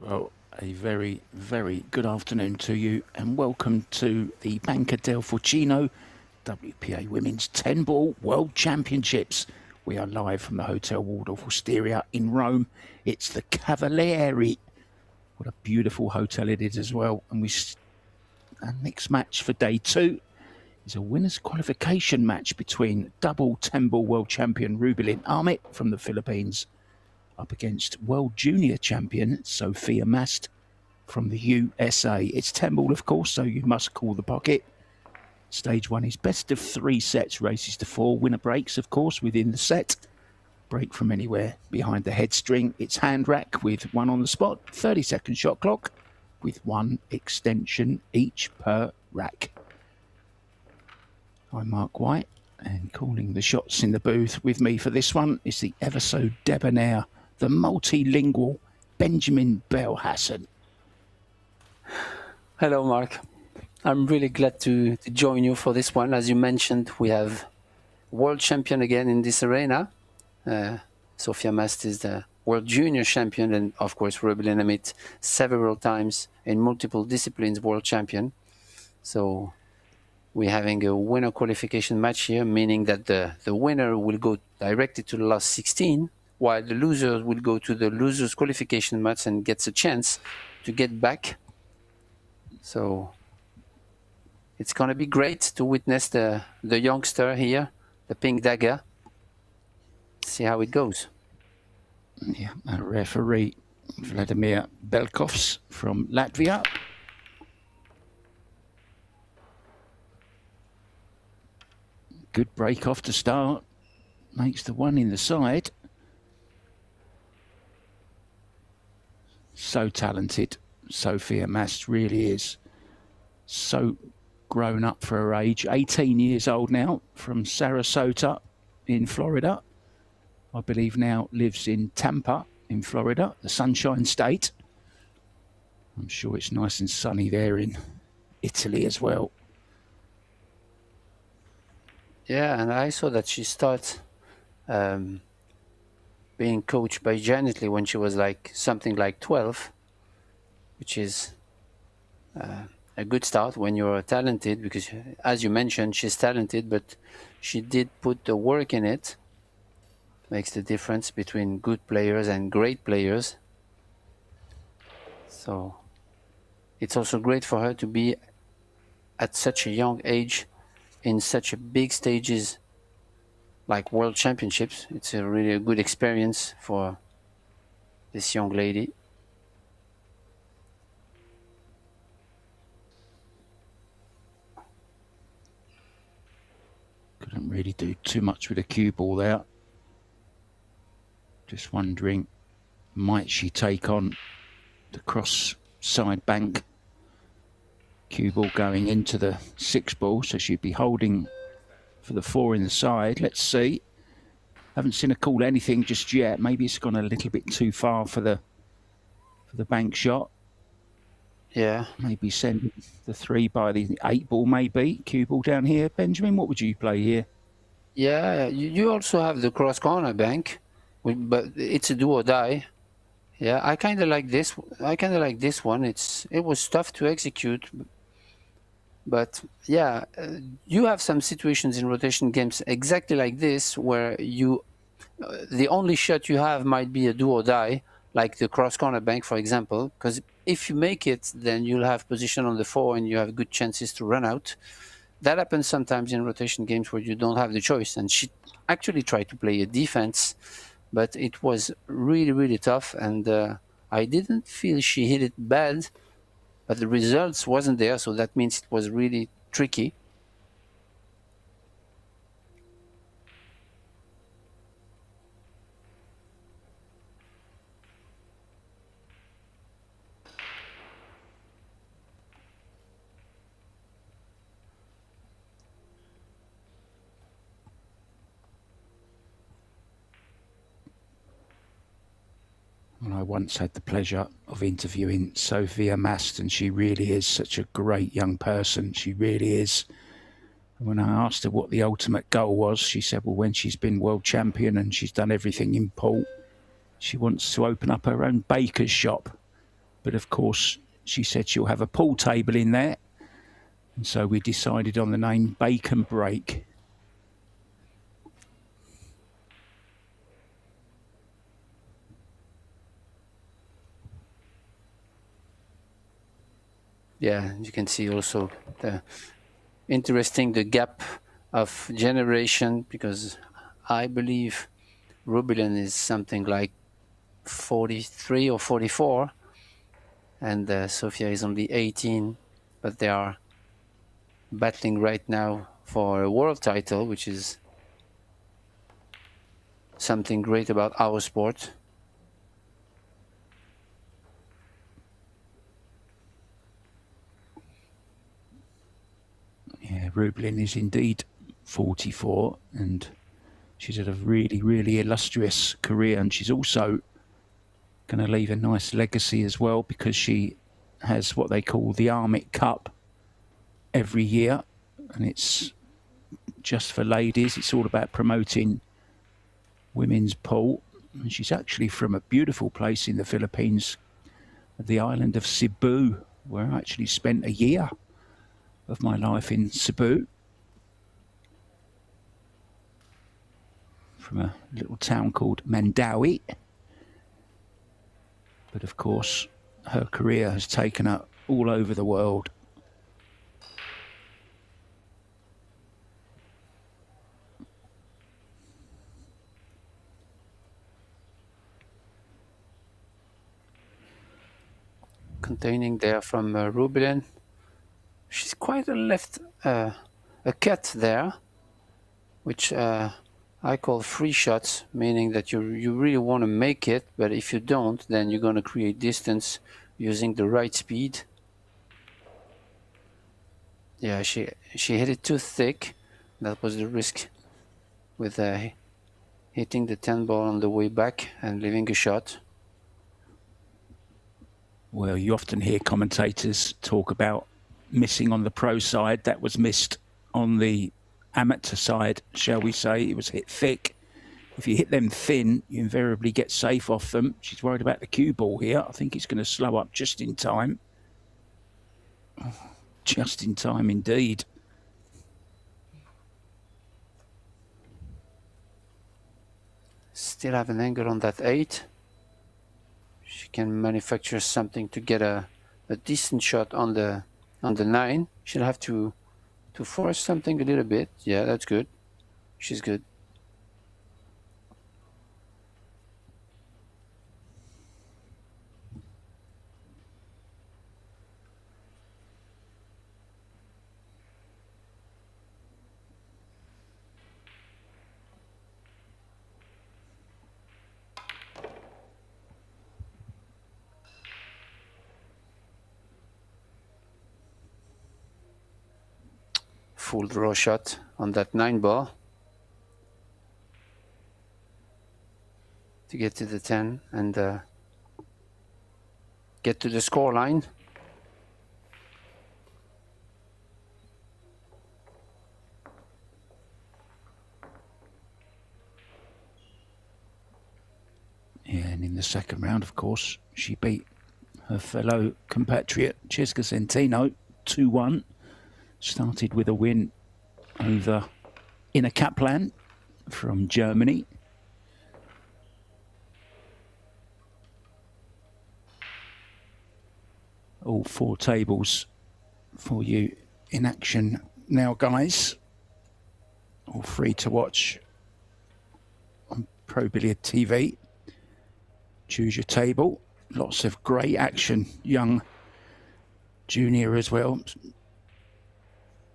Well, a very, very good afternoon to you and welcome to the Banca del Fucino WPA Women's 10-Ball World Championships. We are live from the Hotel Waldorf Astoria in Rome. It's the Cavalieri. What a beautiful hotel it is as well. And our next match for day 2 is a winner's qualification match between double 10-Ball World Champion Rubilin Aramith from the Philippines up against World Junior Champion Sophia Mast from the USA. It's 10-ball, of course, so you must call the pocket. Stage 1 is best of 3 sets, races to 4. Winner breaks, of course, within the set. Break from anywhere behind the head string. It's hand rack with 1 on the spot, 30-second shot clock with 1 extension each per rack. I'm Mark White, and calling the shots in the booth with me for this one is the ever so debonair, the multilingual Benjamin Belhassan. Hello, Mark. I'm really glad to join you for this one. As you mentioned, we have world champion again in this arena. Sophia Mast is the world junior champion, and of course, Rubilin Aramith several times in multiple disciplines world champion. So we're having a winner qualification match here, meaning that the winner will go directly to the last 16, while the loser will go to the loser's qualification match and gets a chance to get back. So it's going to be great to witness the youngster here, the pink dagger. See how it goes. Yeah, referee Vladimir Belkovs from Latvia. Good break off to start. Makes the 1 in the side. So talented. Sophia Mast really is. So grown up for her age. 18 years old now, from Sarasota in Florida. I believe now lives in Tampa in Florida, the Sunshine State. I'm sure it's nice and sunny there in Italy as well. Yeah, and I saw that she started being coached by Janet Lee when she was something like 12, which is a good start when you're talented, because as you mentioned, she's talented, but she did put the work in it. Makes the difference between good players and great players. So it's also great for her to be at such a young age in such a big stages like World Championships. It's a really good experience for this young lady. Couldn't really do too much with a cue ball there. Just wondering, might she take on the cross side bank? Cue ball going into the 6 ball, so she'd be holding for the 4 in the side. Let's see. Haven't seen her call anything just yet. Maybe it's gone a little bit too far for the bank shot. Yeah. Maybe send the 3 by the 8 ball, maybe. Cue ball down here. Benjamin, what would you play here? Yeah, you also have the cross corner bank, but it's a do or die. Yeah, I kind of like this. I kind of like this one. It was tough to execute, but yeah, you have some situations in rotation games exactly like this where the only shot you have might be a do or die, like the cross corner bank, for example. Because if you make it, then you'll have position on the 4 and you have good chances to run out. That happens sometimes in rotation games where you don't have the choice. And she actually tried to play a defense, but it was really, really tough. And I didn't feel she hit it bad, but the results wasn't there. So that means it was really tricky. Well, I once had the pleasure of interviewing Sophia Mast, and she really is such a great young person. She really is. When I asked her what the ultimate goal was, she said, well, when she's been world champion and she's done everything in port, she wants to open up her own baker's shop. But of course, she said she'll have a pool table in there. And so we decided on the name Bacon Break. Yeah, you can see also the gap of generation, because I believe Rubilen is something like 43 or 44, and Sofia is only 18, but they are battling right now for a world title, which is something great about our sport. Yeah, Rublin is indeed 44, and she's had a really, really illustrious career, and she's also going to leave a nice legacy as well, because she has what they call the Aramith Cup every year, and it's just for ladies. It's all about promoting women's pool, and she's actually from a beautiful place in the Philippines, the island of Cebu, where I actually spent a year of my life in Cebu, from a little town called Mandawi. But of course, her career has taken her all over the world. Containing there from Rubilen. She's quite a cut there, which I call free shots, meaning that you really want to make it, but if you don't, then you're going to create distance using the right speed. Yeah, she hit it too thick. That was the risk with hitting the 10 ball on the way back and leaving a shot. Well, you often hear commentators talk about missing on the pro side. That was missed on the amateur side, shall we say. It was hit thick. If you hit them thin, you invariably get safe off them. She's worried about the cue ball here. I think it's going to slow up just in time. Just in time indeed. Still have an angle on that 8. She can manufacture something to get a decent shot on the 9. She'll have to force something a little bit. Yeah, that's good. She's good. Full draw shot on that 9 ball to get to the 10 and get to the score line. Yeah, and in the second round, of course, she beat her fellow compatriot Cesca Centeno 2-1. Started with a win over Ina Kaplan from Germany. All 4 tables for you in action now, guys. All free to watch on Pro Billiard TV. Choose your table. Lots of great action. Young junior as well.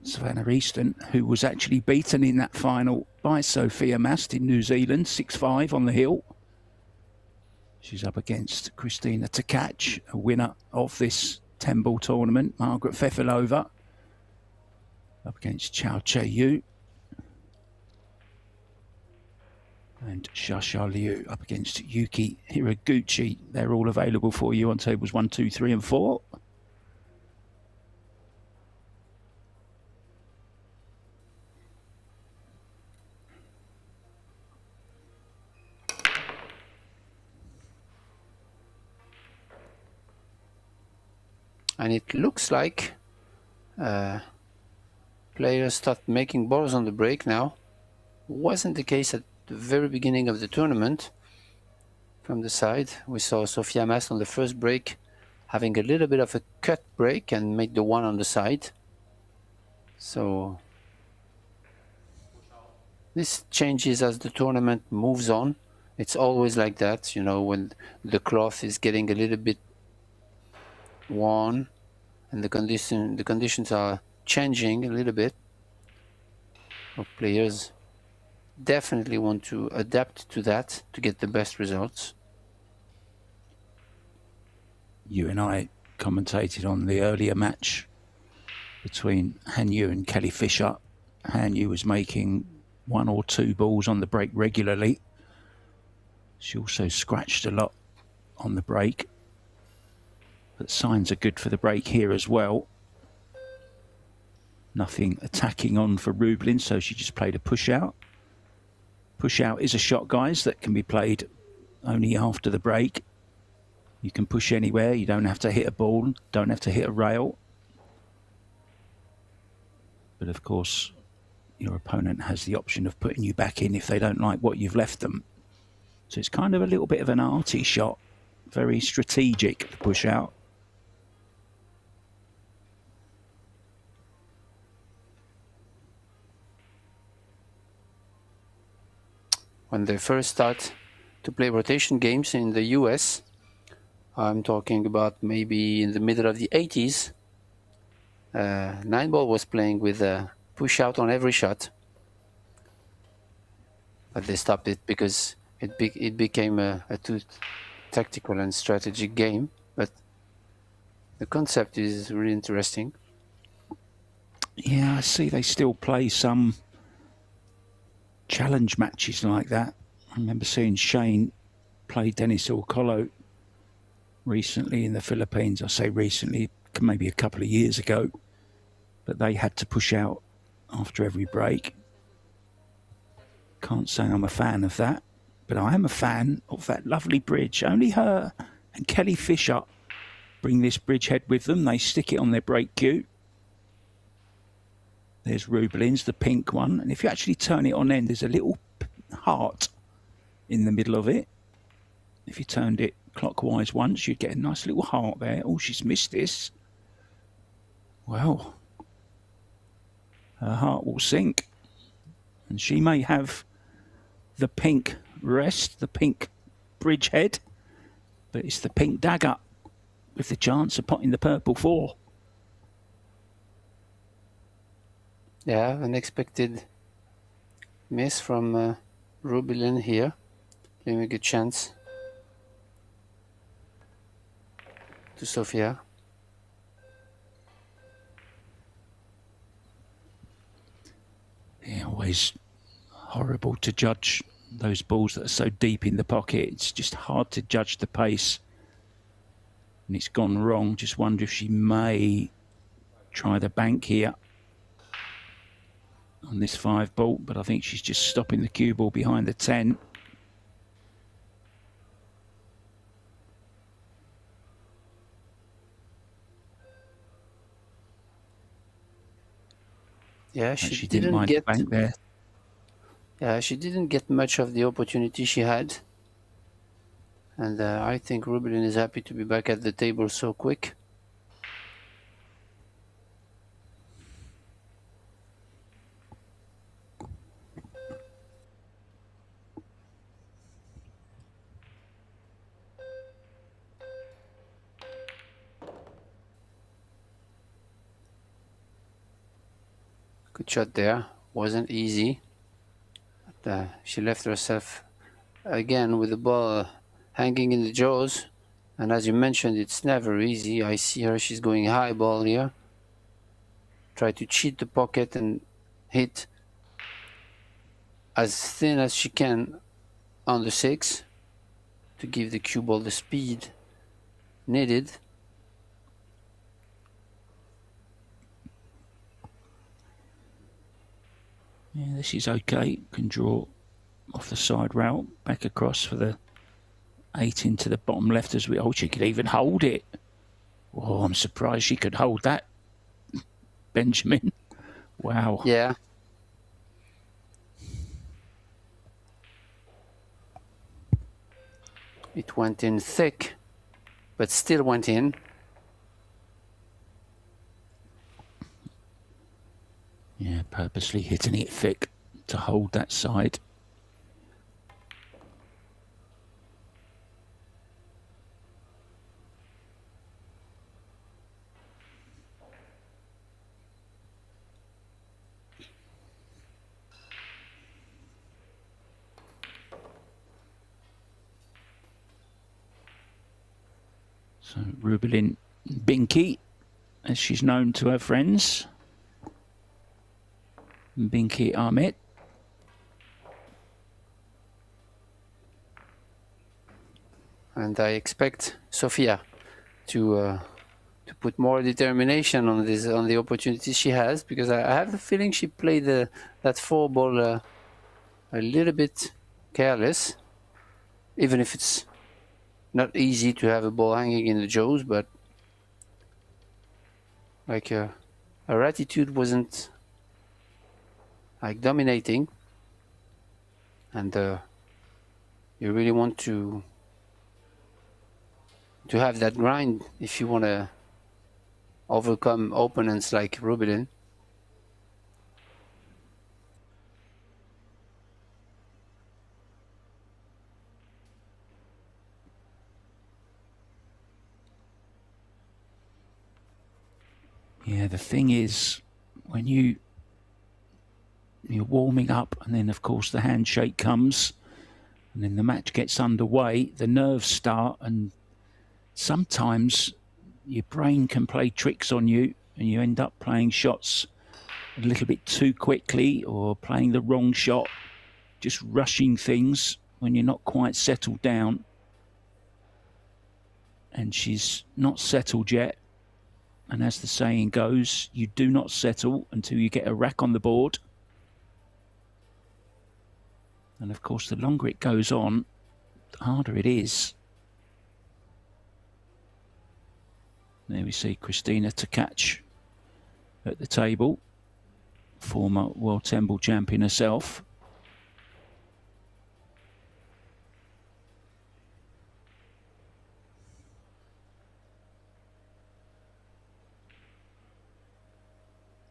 Savannah Easton, who was actually beaten in that final by Sophia Mast in New Zealand, 6-5 on the hill. She's up against Christina Tkach, a winner of this 10-ball tournament. Margaret Fefilova up against Chao Che-Yu. And Shasha Liu up against Yuki Hiraguchi. They're all available for you on tables 1, 2, 3 and 4. And it looks like players start making balls on the break now. Wasn't the case at the very beginning of the tournament. From the side, we saw Sofia Mast on the first break having a little bit of a cut break and make the one on the side. So this changes as the tournament moves on. It's always like that, you know, when the cloth is getting a little bit worn and the conditions are changing a little bit. So players definitely want to adapt to that to get the best results. You and I commentated on the earlier match between Hanyu and Kelly Fisher. Hanyu was making 1 or 2 balls on the break regularly. She also scratched a lot on the break. But signs are good for the break here as well. Nothing attacking on for Rublin, so she just played a push out. Push out is a shot, guys, that can be played only after the break. You can push anywhere. You don't have to hit a ball, don't have to hit a rail. But of course, your opponent has the option of putting you back in if they don't like what you've left them. So it's kind of a little bit of an arty shot. Very strategic, the push out. When they first start to play rotation games in the US, I'm talking about maybe in the middle of the 80s, 9-ball was playing with a push out on every shot. But they stopped it because it became a too tactical and strategic game. But the concept is really interesting. Yeah, I see they still play some challenge matches like that. I remember seeing Shane play Dennis Orcolo recently in the Philippines. I say recently, maybe a couple of years ago. But they had to push out after every break. Can't say I'm a fan of that, but I am a fan of that lovely bridge. Only her and Kelly Fisher bring this bridge head with them. They stick it on their break cue. There's Rublin's, the pink one. And if you actually turn it on end, there's a little heart in the middle of it. If you turned it clockwise once, you'd get a nice little heart there. Oh, she's missed this. Well, her heart will sink. And she may have the pink rest, the pink bridge head, but it's the pink dagger with the chance of potting the purple 4. Yeah, unexpected miss from Rubilin here. Giving a good chance to Sofia. Yeah, always horrible to judge those balls that are so deep in the pocket. It's just hard to judge the pace. And it's gone wrong. Just wonder if she may try the bank here on this 5-ball, but I think she's just stopping the cue ball behind the 10. Yeah, she didn't mind get the bank there. Yeah, she didn't get much of the opportunity she had. And I think Rubilin is happy to be back at the table so quick. Good shot there. Wasn't easy. But, she left herself again with the ball hanging in the jaws. And as you mentioned, it's never easy. I see her. She's going high ball here. Try to cheat the pocket and hit as thin as she can on the 6 to give the cue ball the speed needed. Yeah, this is okay. Can draw off the side rail, back across for the 8 into the bottom left as we. Oh, she could even hold it. Oh, I'm surprised she could hold that, Benjamin. Wow. Yeah. It went in thick, but still went in. Yeah, purposely hitting it thick to hold that side. So Rubelin Binky, as she's known to her friends. Binky Aramith. And I expect Sofia to put more determination on this, on the opportunities she has, because I have the feeling she played that 4-ball a little bit careless, even if it's not easy to have a ball hanging in the jaws, but like her attitude wasn't like dominating, and you really want to have that grind if you want to overcome opponents like Rubelin. Yeah, the thing is, when you're warming up, and then of course the handshake comes, and then the match gets underway, the nerves start, and sometimes your brain can play tricks on you, and you end up playing shots a little bit too quickly, or playing the wrong shot, just rushing things when you're not quite settled down. And she's not settled yet. And as the saying goes, you do not settle until you get a rack on the board. And of course, the longer it goes on, the harder it is. There we see Christina Tkach at the table, former World Temple champion herself.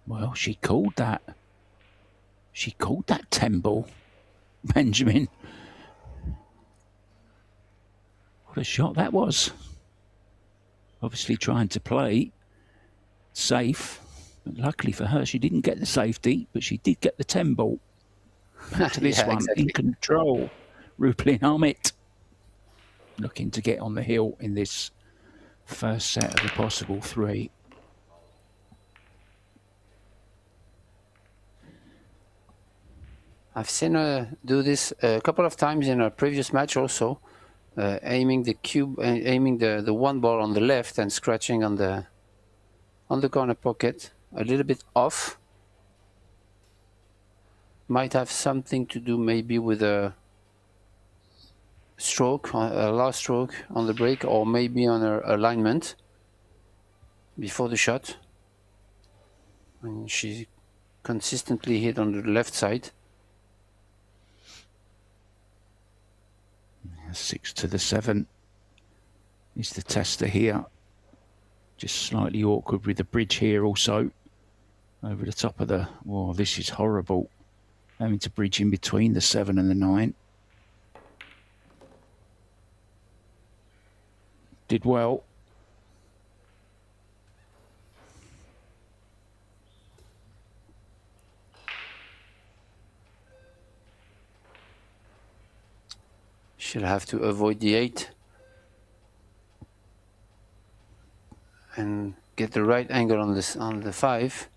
Well, she called that. She called that 10-ball, Benjamin. What a shot that was. Obviously trying to play safe. But luckily for her, she didn't get the safety, but she did get the 10-ball. Back to this Yeah, one, exactly. in control. Rubelin Aramith looking to get on the hill in this first set of the possible 3. I've seen her do this a couple of times in a previous match also, aiming the cube, aiming the 1 ball on the left and scratching on the corner pocket, a little bit off. Might have something to do maybe with a stroke, a last stroke on the break, or maybe on her alignment before the shot. And she consistently hit on the left side. 6 to the 7 is the tester here. Just slightly awkward with the bridge here also. Over the top of the... Whoa, this is horrible. Having to bridge in between the 7 and the 9. Did well. She'll have to avoid the 8 and get the right angle on this, on the 5.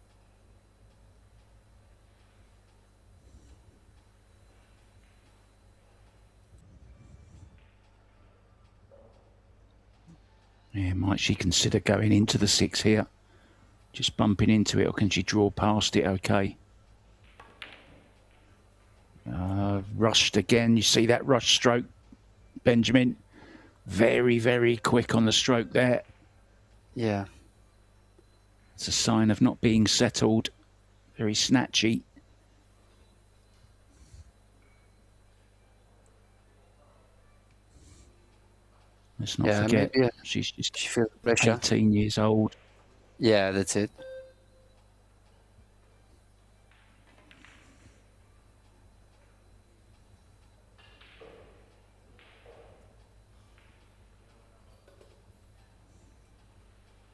Yeah, might she consider going into the 6 here? Just bumping into it, or can she draw past it okay? Rushed again. You see that rush stroke, Benjamin? Very, very quick on the stroke there. Yeah. It's a sign of not being settled. Very snatchy. Let's not forget, maybe she's just she feels pressure. 18 years old. Yeah, that's it.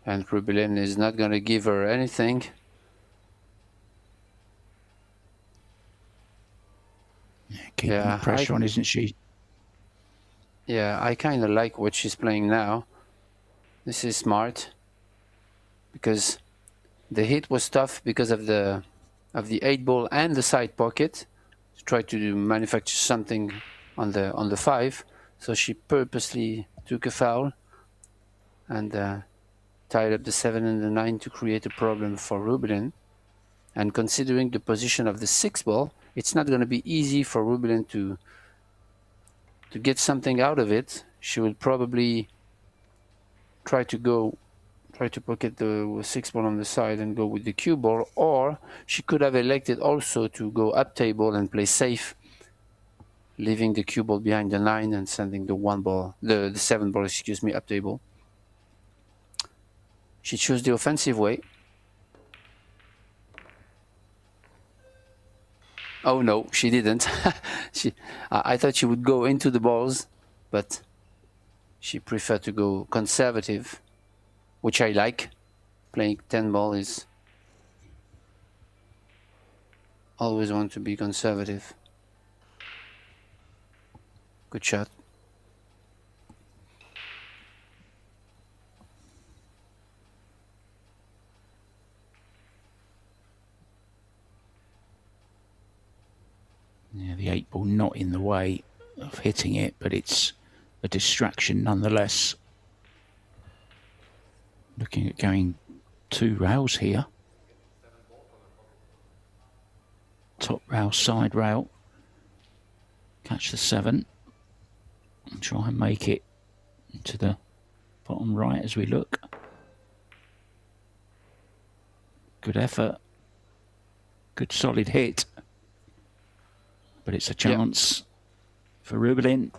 And Rubelin is not going to give her anything. Yeah, keeping the pressure on, isn't she? Yeah, I kind of like what she's playing now. This is smart. Because the hit was tough because of the 8-ball and the side pocket. To try to manufacture something on the 5. So she purposely took a foul and tied up the 7 and the 9 to create a problem for Rubelin. And considering the position of the 6-ball, it's not going to be easy for Rubelin to get something out of it. She will probably try to pocket the 6-ball on the side and go with the cue ball, or she could have elected also to go up table and play safe, leaving the cue ball behind the 9 and sending the 1-ball, the 7-ball, excuse me, up table. She chose the offensive way. Oh no, she didn't. I thought she would go into the balls, but she preferred to go conservative, which I like. Playing 10-ball is always want to be conservative. Good shot. Yeah, the 8-ball not in the way of hitting it, but it's a distraction nonetheless. Looking at going 2 rails here. Top rail, side rail. Catch the 7. And try and make it into the bottom right as we look. Good effort. Good solid hit. But it's a chance for Rubelin.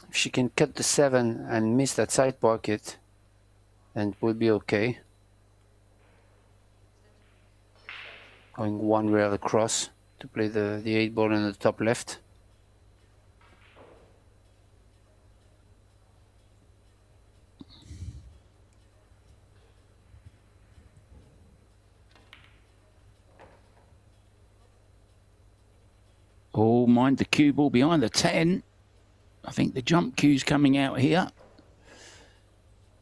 If she can cut the 7 and miss that side pocket, then it will be okay. Going 1 rail across to play the 8-ball in the top left. Oh, mind the cue ball behind the 10. I think the jump cue's coming out here.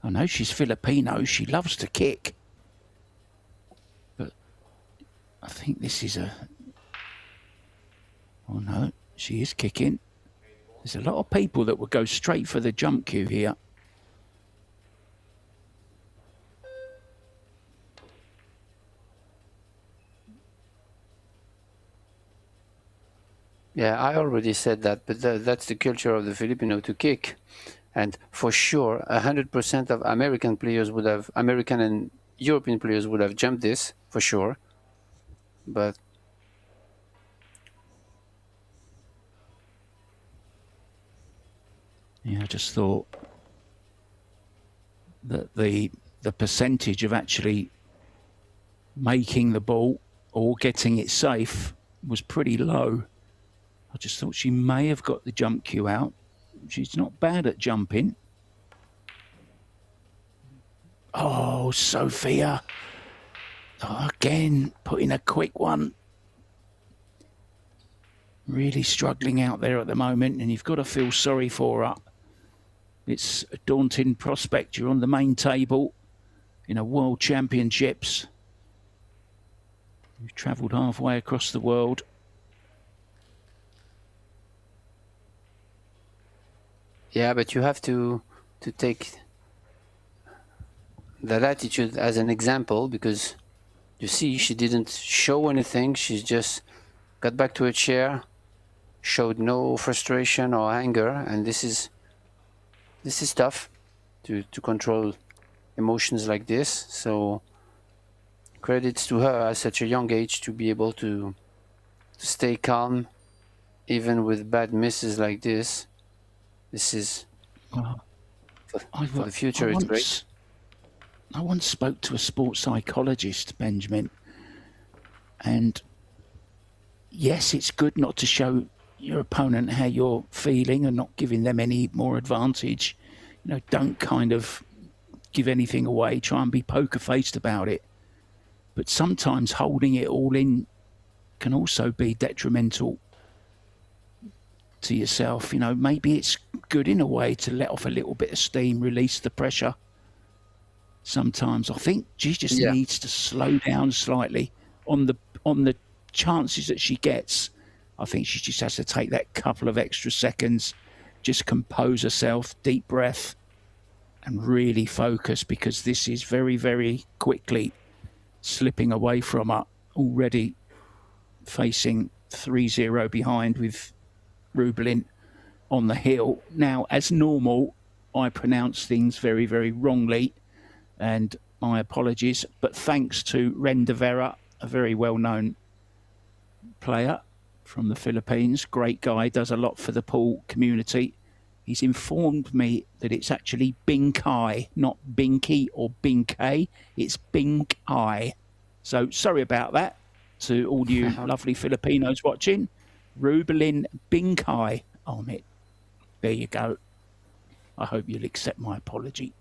I know she's Filipino. She loves to kick. But I think this is a... Oh, no. She is kicking. There's a lot of people that would go straight for the jump cue here. Yeah, I already said that, but that's the culture of the Filipino to kick. And for sure, 100% of American players would have, American and European players would have jumped this, for sure. But yeah, I just thought that the percentage of actually making the ball or getting it safe was pretty low. I just thought she may have got the jump cue out. She's not bad at jumping. Oh, Sophia. Oh, again, putting a quick one. Really struggling out there at the moment, and you've got to feel sorry for her. It's a daunting prospect. You're on the main table in a World Championships. You've travelled halfway across the world. yeah, but you have to take that attitude as an example, because you see she didn't show anything. She's just got back to her chair, showed no frustration or anger, and this is tough to control emotions like this. So credits to her at such a young age to be able to stay calm even with bad misses like this. This is for the future. It's great. I once spoke to a sports psychologist, Benjamin, and yes, it's good not to show your opponent how you're feeling and not giving them any more advantage. You know, don't kind of give anything away. Try and be poker faced about it. But sometimes holding it all in can also be detrimental to yourself. You know, maybe it's good in a way to let off a little bit of steam, release the pressure. Sometimes I think she just needs to slow down slightly on the chances that she gets. I think she just has to take that couple of extra seconds, just compose herself, deep breath, and really focus, because this is very, very quickly slipping away from her, already facing 3-0 behind with Rubelin on the hill. Now, as normal, I pronounce things very, very wrongly, and my apologies, but thanks to Rendevera, a very well-known player from the Philippines, great guy, does a lot for the pool community. He's informed me that it's actually Binkai, not Binky or Binkay. It's Binkai. So sorry about that to all you lovely Filipinos watching. Rubelin Binkai on it. There you go. I hope you'll accept my apology.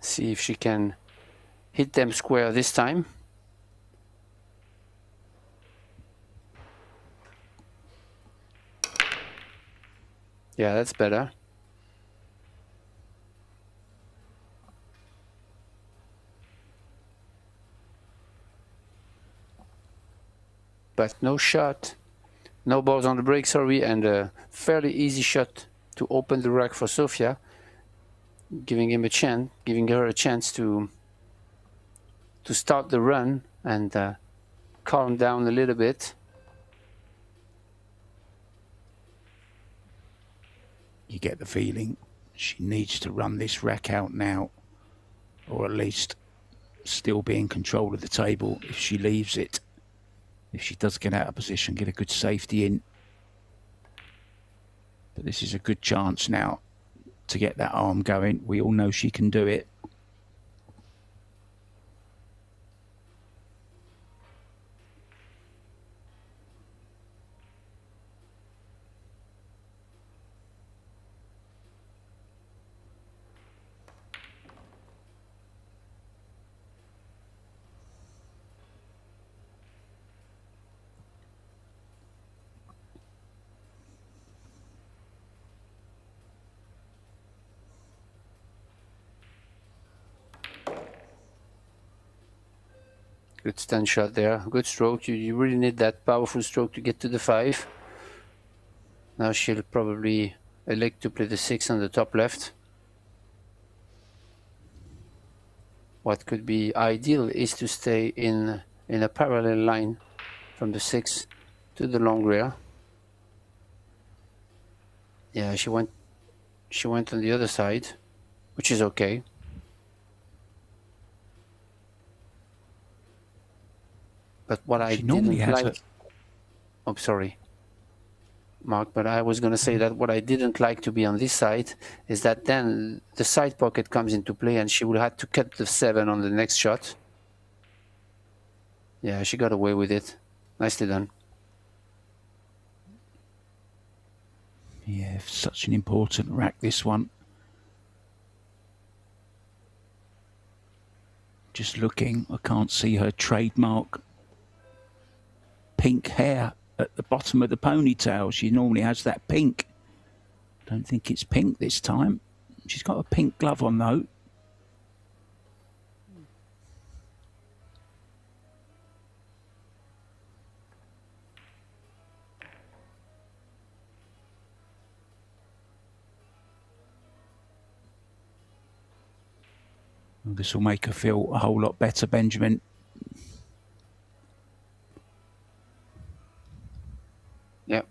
See if she can hit them square this time. Yeah, that's better. But no shot, no balls on the break, sorry, and a fairly easy shot to open the rack for Sofia, giving her a chance to start the run and calm down a little bit. You get the feeling she needs to run this rack out now, or at least still be in control of the table if she leaves it. If she does get out of position, get a good safety in. But this is a good chance now to get that arm going. We all know she can do it. Good stand shot there. Good stroke. You really need that powerful stroke to get to the 5. Now she'll probably elect to play the 6 on the top left. What could be ideal is to stay in a parallel line from the 6 to the long rear. Yeah, she went on the other side, which is okay. But what I didn't like... Oh, sorry, Mark, but I was going to say that what I didn't like to be on this side is that then the side pocket comes into play and she would have to cut the 7 on the next shot. Yeah, she got away with it. Nicely done. Yeah, such an important rack, this one. Just looking, I can't see her trademark pink hair at the bottom of the ponytail. She normally has that pink. Don't think it's pink this time. She's got a pink glove on though. This will make her feel a whole lot better, Benjamin. Yep.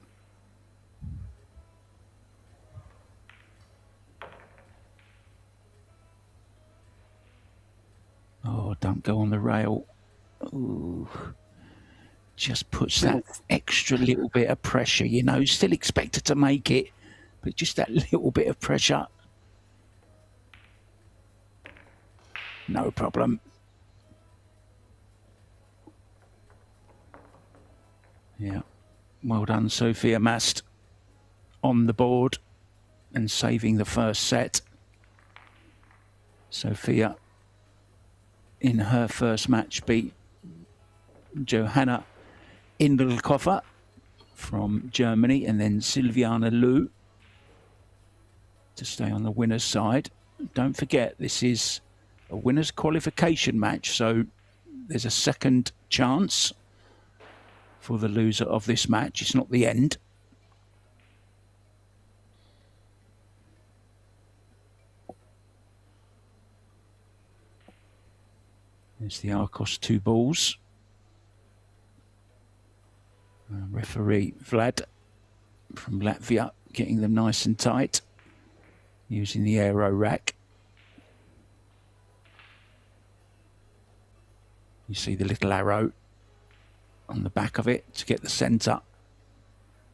Oh, don't go on the rail. Ooh. Just puts that extra little bit of pressure, you know. Still expect her to make it, but just that little bit of pressure. No problem. Yeah. Well done, Sophia Mast, on the board and saving the first set. Sophia, in her first match, beat Johanna Indelkoffer from Germany, and then Silviana Liu to stay on the winner's side. Don't forget, this is a winner's qualification match, so there's a second chance for the loser of this match. It's not the end. There's the Arcos 2 balls. Referee Vlad from Latvia getting them nice and tight using the AeroRack. You see the little arrow on the back of it to get the centre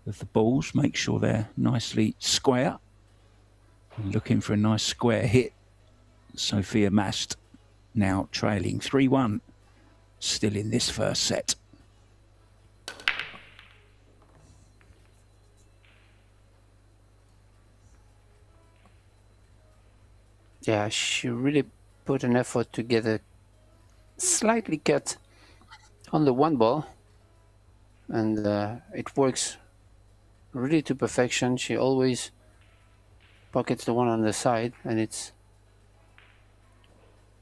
of the balls. Make sure they're nicely square. Looking for a nice square hit. Sophia Mast now trailing 3-1, still in this first set. Yeah, she really put an effort to get a slightly cut on the one ball, and it works really to perfection. She always pockets the one on the side, and it's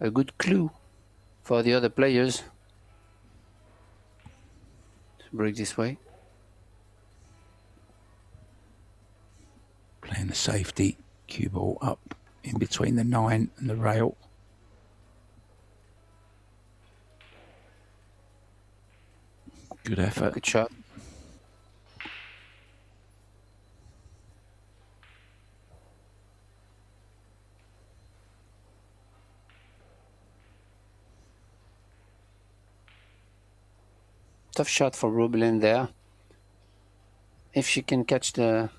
a good clue for the other players to break this way. Playing the safety cue ball up in between the 9 and the rail. Good effort. Good shot. Tough shot for Rubelin there. If she can catch the,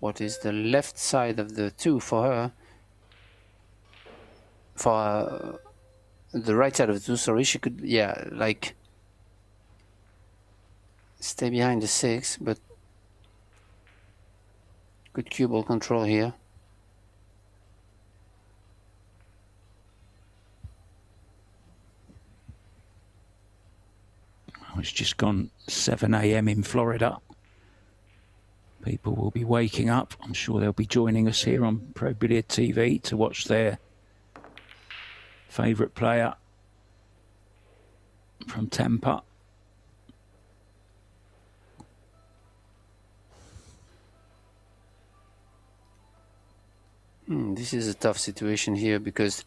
what is the left side of the 2 for her, for the right side of the 2, sorry, she could, yeah, like stay behind the 6, but good cue ball control here. It's just gone 7 a.m. in Florida. People will be waking up. I'm sure they'll be joining us here on Pro Billiard TV to watch their favourite player from Tampa. This is a tough situation here because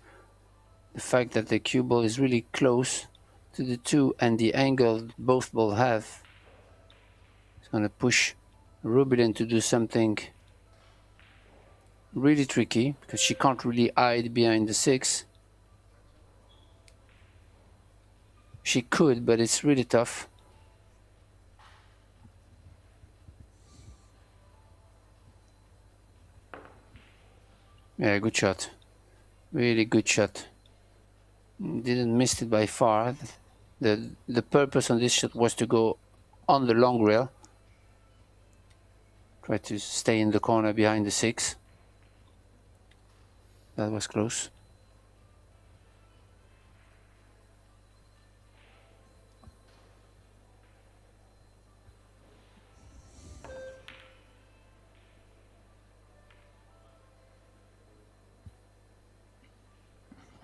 the fact that the cue ball is really close to the 2 and the angle both balls have is going to push Rubelin to do something really tricky because she can't really hide behind the 6. She could, but it's really tough. Yeah, good shot. Really good shot. Didn't miss it by far. The purpose on this shot was to go on the long rail. Try to stay in the corner behind the 6. That was close.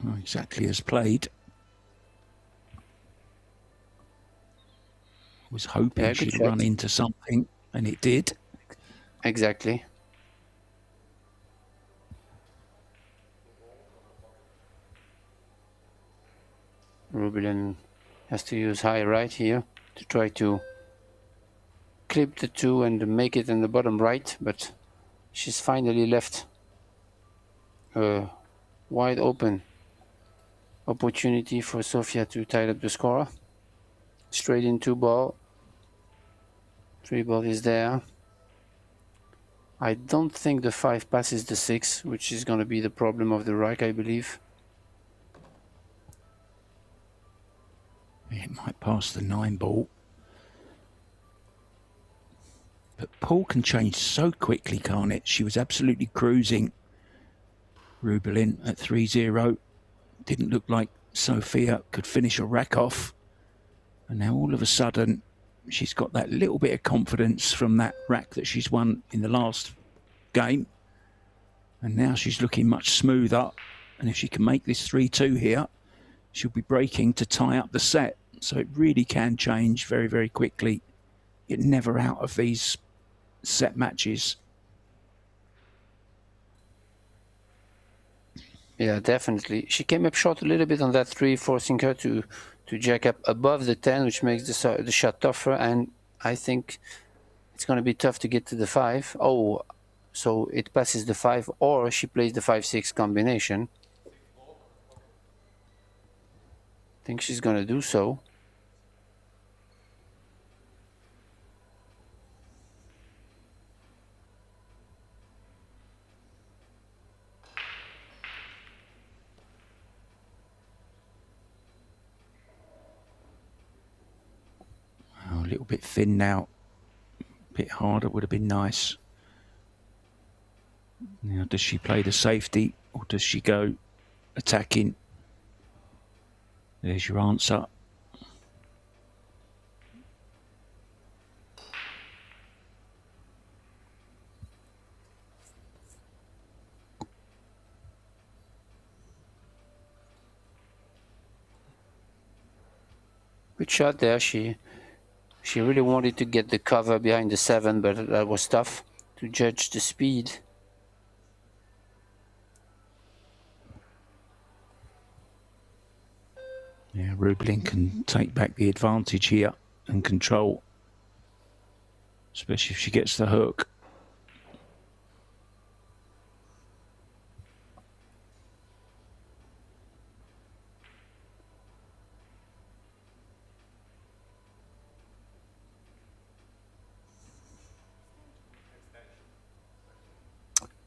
Not exactly as played. Was hoping she'd run into something, and it did. Exactly. Rubelin has to use high right here to try to clip the 2 and make it in the bottom right, but she's finally left a wide open opportunity for Sofia to tie up the score. Straight in 2 ball. 3 ball is there. I don't think the 5 passes the 6, which is going to be the problem of the rack, I believe. It might pass the 9 ball. But Paul can change so quickly, can't it? She was absolutely cruising. Rubelin at 3-0. Didn't look like Sofia could finish a rack off. And now all of a sudden, she's got that little bit of confidence from that rack that she's won in the last game. And now she's looking much smoother. And if she can make this 3-2 here, she'll be breaking to tie up the set. So it really can change very, very quickly. You're never out of these set matches. Yeah, definitely. She came up short a little bit on that 3, forcing her to jack up above the 10, which makes the shot tougher. And I think it's going to be tough to get to the 5. Oh, so it passes the 5, or she plays the 5-6 combination. I think she's going to do so. Oh, a little bit thin now. A bit harder would have been nice. Now, does she play the safety or does she go attacking? There's your answer. Good shot there. She really wanted to get the cover behind the 7, but that was tough to judge the speed. Yeah, Rubelin can take back the advantage here and control, especially if she gets the hook.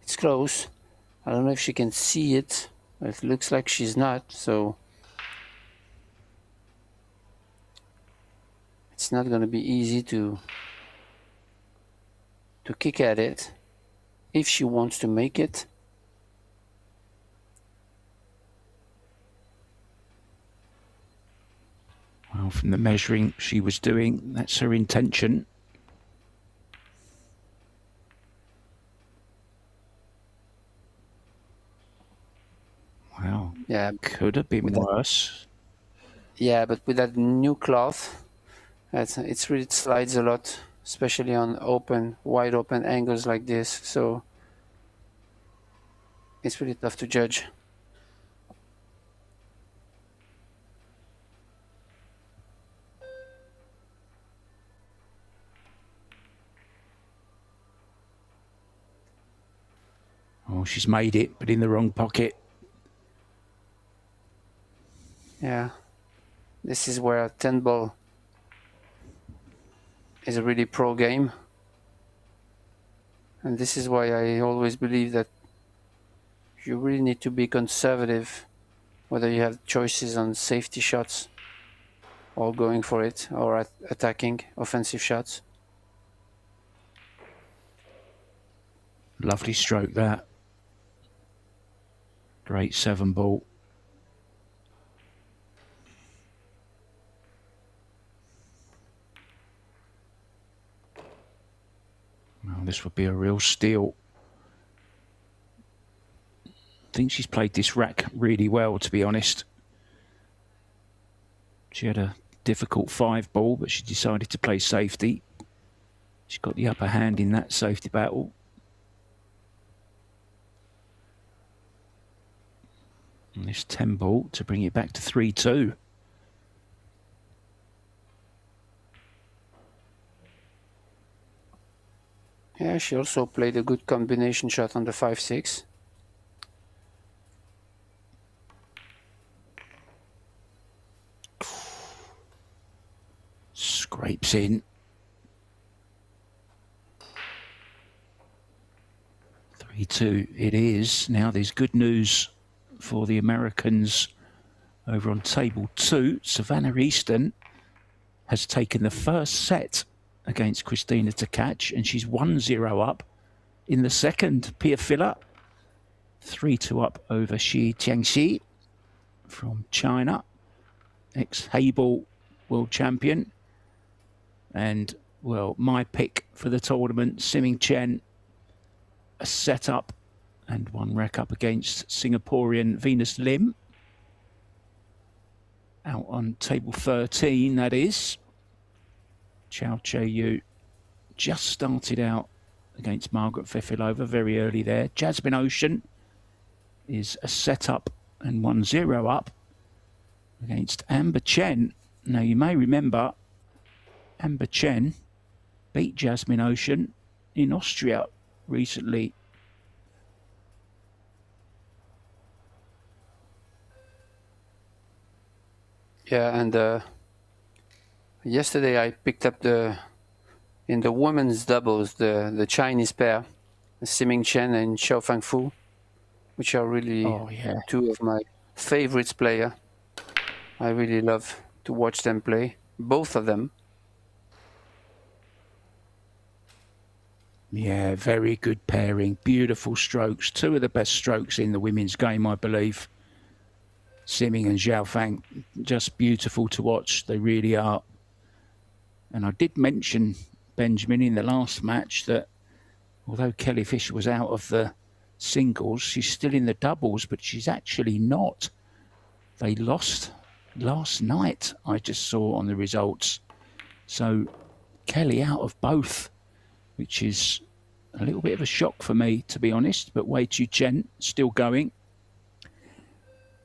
It's close. I don't know if she can see it. It looks like she's not, so it's not going to be easy to kick at it if she wants to make it. Well, from the measuring she was doing, that's her intention. Wow. Yeah, Could have been worse. Yeah, but with that new cloth, it really slides a lot, especially on wide open angles like this. So it's really tough to judge. Oh, she's made it, but in the wrong pocket. Yeah, this is where a 10 ball is a really pro game. And this is why I always believe that you really need to be conservative, whether you have choices on safety shots or going for it or attacking offensive shots. Lovely stroke that. Great 7 ball. Well, this would be a real steal. I think she's played this rack really well, to be honest. She had a difficult 5 ball, but she decided to play safety. She got the upper hand in that safety battle. And this 10 ball to bring it back to 3-2. she also played a good combination shot on the 5-6. Scrapes in. 3-2 it is. Now there's good news for the Americans over on table 2. Savannah Easton has taken the first set against Christina Tkach, and she's 1-0 up in the second. Pia Filler 3-2 up over Shi Tiangxi from China, ex-Hable world champion. And, well, my pick for the tournament, Siming Chen, a set-up and 1 rack up against Singaporean Venus Lim. Out on table 13, that is. Chow Che-Yu just started out against Margaret Fefilova very early there. Jasmine Ocean is a set-up and 1-0 up against Amber Chen. Now, you may remember Amber Chen beat Jasmine Ocean in Austria recently. Yeah, and yesterday I picked up in the women's doubles the Chinese pair, Siming Chen and Xiao Fangfu, which are really 2 of my favorites player. I really love to watch them play, both of them. Yeah, very good pairing. Beautiful strokes. 2 of the best strokes in the women's game, I believe. Siming and Zhao Fang, just beautiful to watch. They really are. And I did mention, Benjamin, in the last match that although Kelly Fisher was out of the singles, she's still in the doubles, but she's actually not. They lost last night, I just saw on the results. So Kelly out of both, which is a little bit of a shock for me, to be honest. But Wei Chu Chen still going.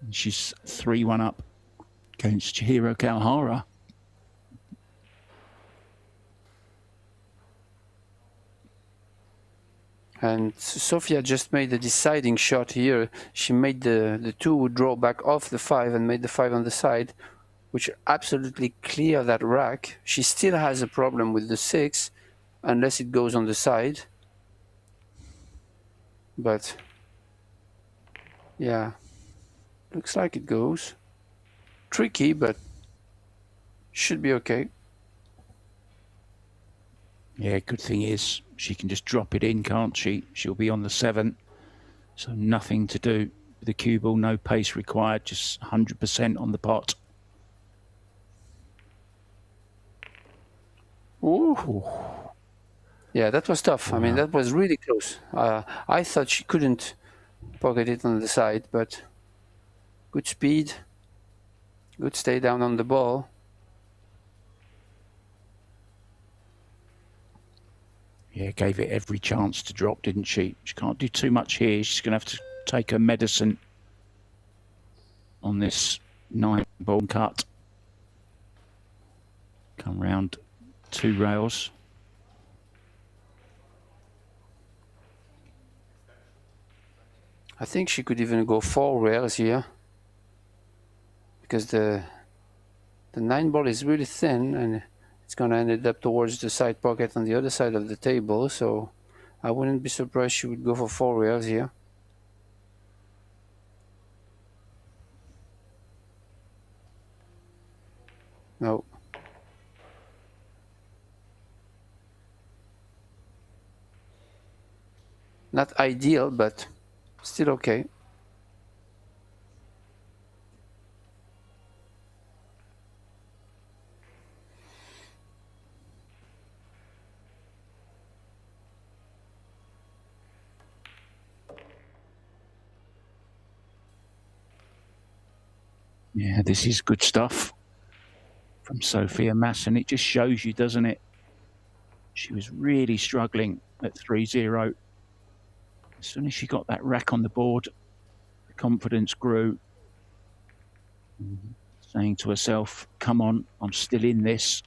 And she's 3-1 up against Chihiro Kawahara. And Sofia just made the deciding shot here. She made the 2 draw back off the 5 and made the 5 on the side, which absolutely clear that rack. She still has a problem with the 6, unless it goes on the side. But yeah, looks like it goes. Tricky, but should be okay. Yeah, good thing is she can just drop it in, can't she? She'll be on the 7. So nothing to do with the cue ball, no pace required, just 100% on the pot. Ooh. Ooh. Yeah, that was tough. Wow. I mean, that was really close. I thought she couldn't pocket it on the side, but good speed, good stay down on the ball. Yeah, gave it every chance to drop, didn't she? She can't do too much here. She's going to have to take her medicine on this 9-ball cut. Come round 2 rails. I think she could even go 4 rails here, because the 9-ball is really thin and it's going to end up towards the side pocket on the other side of the table. So I wouldn't be surprised she would go for 4 rails here. No. Not ideal, but still okay. Yeah, this is good stuff from Sophia Masson. It just shows you, doesn't it? She was really struggling at 3-0. As soon as she got that rack on the board, the confidence grew. Saying to herself, come on, I'm still in this.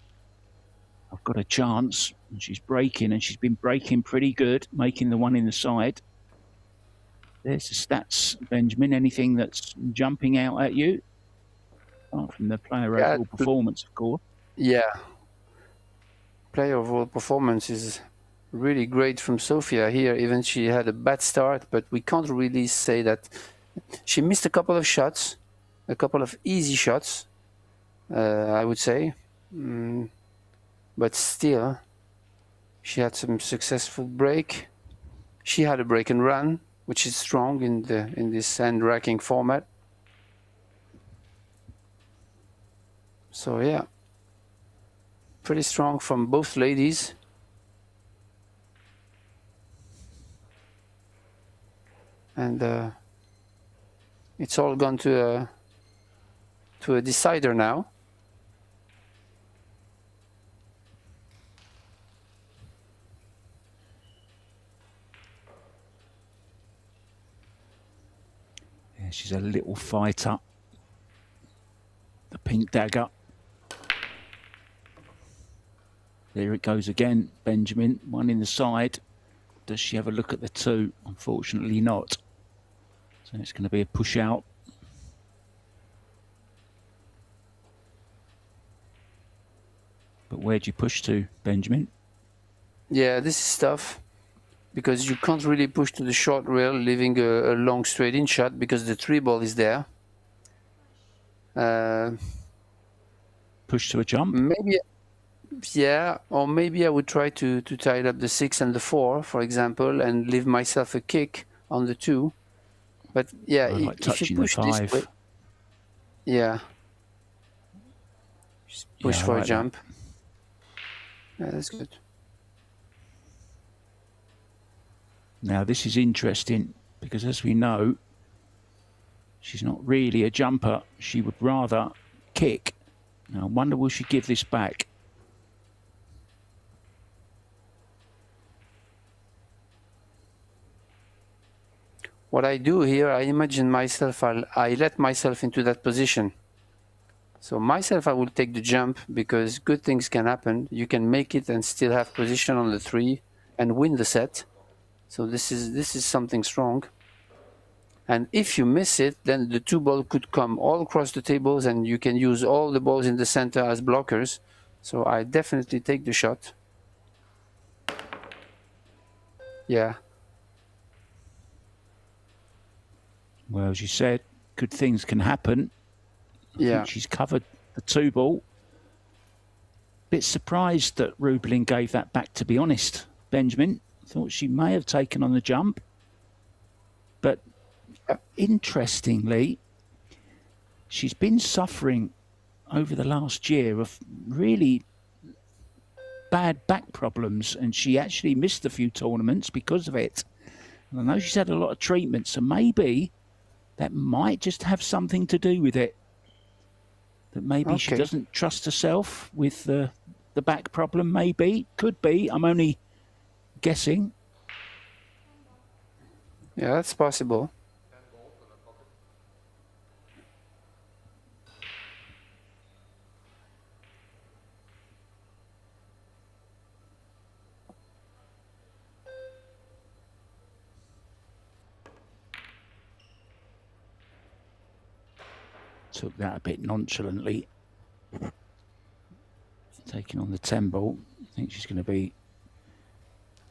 I've got a chance. And she's breaking, and she's been breaking pretty good, making the one in the side. There's the stats, Benjamin. Anything that's jumping out at you? Apart from the player overall performance, of course. Yeah. Player overall performance is really great from Sofia here. Even she had a bad start, but we can't really say that. She missed a couple of shots, a couple of easy shots, I would say. But still, she had some successful break. She had a break and run, which is strong in this hand racking format. So yeah, pretty strong from both ladies. And it's all gone to a decider now. Yeah, she's a little fighter. The pink dagger. There it goes again, Benjamin. One in the side. Does she have a look at the two? Unfortunately not. So it's going to be a push out. But where'd you push to, Benjamin? Yeah, this is tough because you can't really push to the short rail, leaving a long straight in shot because the 3-ball is there. Push to a jump? Maybe, yeah, or maybe I would try to tie up the 6 and the 4, for example, and leave myself a kick on the 2. But yeah, like if you push this way, yeah, just push for a jump. Yeah, that's good. Now this is interesting because, as we know, she's not really a jumper. She would rather kick. Now I wonder, will she give this back? What I do here, I imagine myself, I let myself into that position. So myself, I will take the jump because good things can happen. You can make it and still have position on the 3 and win the set. So this is something strong. And if you miss it, then the 2-ball could come all across the tables and you can use all the balls in the center as blockers. So I definitely take the shot. Yeah. Well, as you said, good things can happen. I think she's covered the 2-ball. Bit surprised that Rublin gave that back, to be honest, Benjamin. Thought she may have taken on the jump. But interestingly, she's been suffering over the last year of really bad back problems, and she actually missed a few tournaments because of it. And I know she's had a lot of treatment, so maybe that might just have something to do with it. That maybe she doesn't trust herself with the back problem, maybe. Could be. I'm only guessing. Yeah, that's possible. Took that a bit nonchalantly. Taking on the 10-ball. I think she's going to be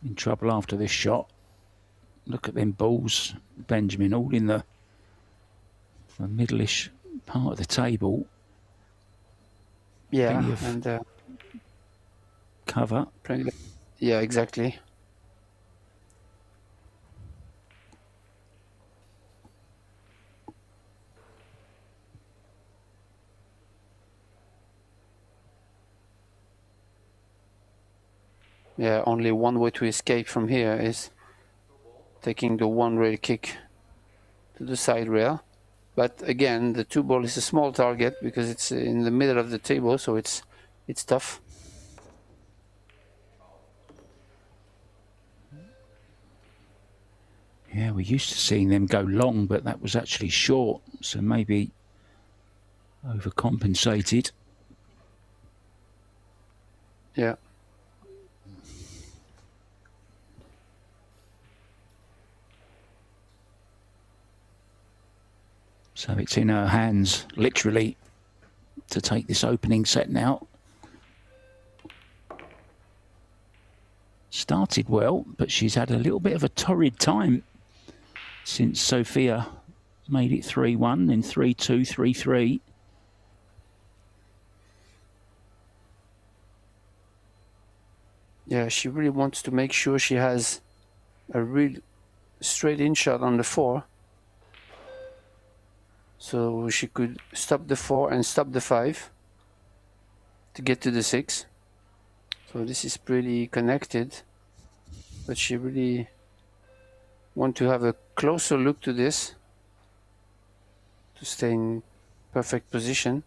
in trouble after this shot. Look at them balls, Benjamin, all in the middle-ish part of the table. Yeah, and cover. Yeah, exactly. Yeah, only one way to escape from here is taking the 1-rail kick to the side rail. But again, the 2-ball is a small target because it's in the middle of the table, so it's tough. Yeah, we're used to seeing them go long, but that was actually short, so maybe overcompensated. Yeah. So it's in her hands, literally, to take this opening set now. Started well, but she's had a little bit of a torrid time since Sophia made it 3-1, then 3-2, 3-3. Yeah, she really wants to make sure she has a real straight in shot on the 4. So she could stop the 4 and stop the 5 to get to the 6. So this is pretty connected, but she really want to have a closer look to this to stay in perfect position.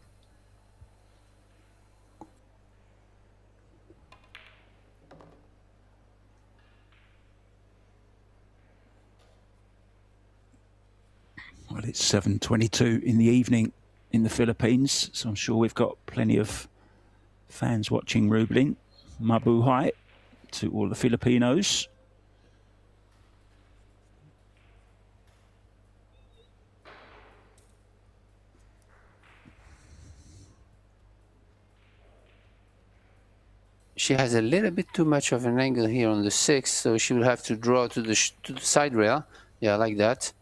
Well, it's 7:22 in the evening in the Philippines, so I'm sure we've got plenty of fans watching Rublin. Mabuhay to all the Filipinos. She has a little bit too much of an angle here on the 6, so she will have to draw to the side rail. Yeah, like that.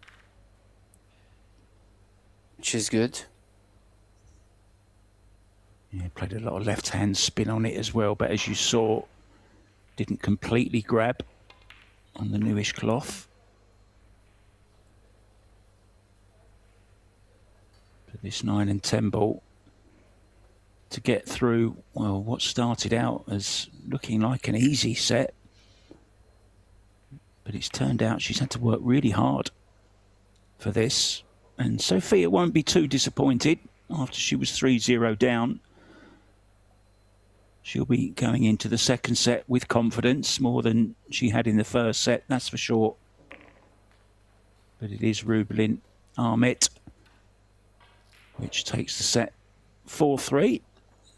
Which is good. Yeah, played a lot of left-hand spin on it as well, but as you saw, didn't completely grab on the newish cloth. But this 9 and 10 ball to get through, well, what started out as looking like an easy set, but it's turned out she's had to work really hard for this. And Sophia won't be too disappointed after she was 3-0 down. She'll be going into the second set with confidence, more than she had in the first set, that's for sure. But it is Rublin Aramith, which takes the set 4-3.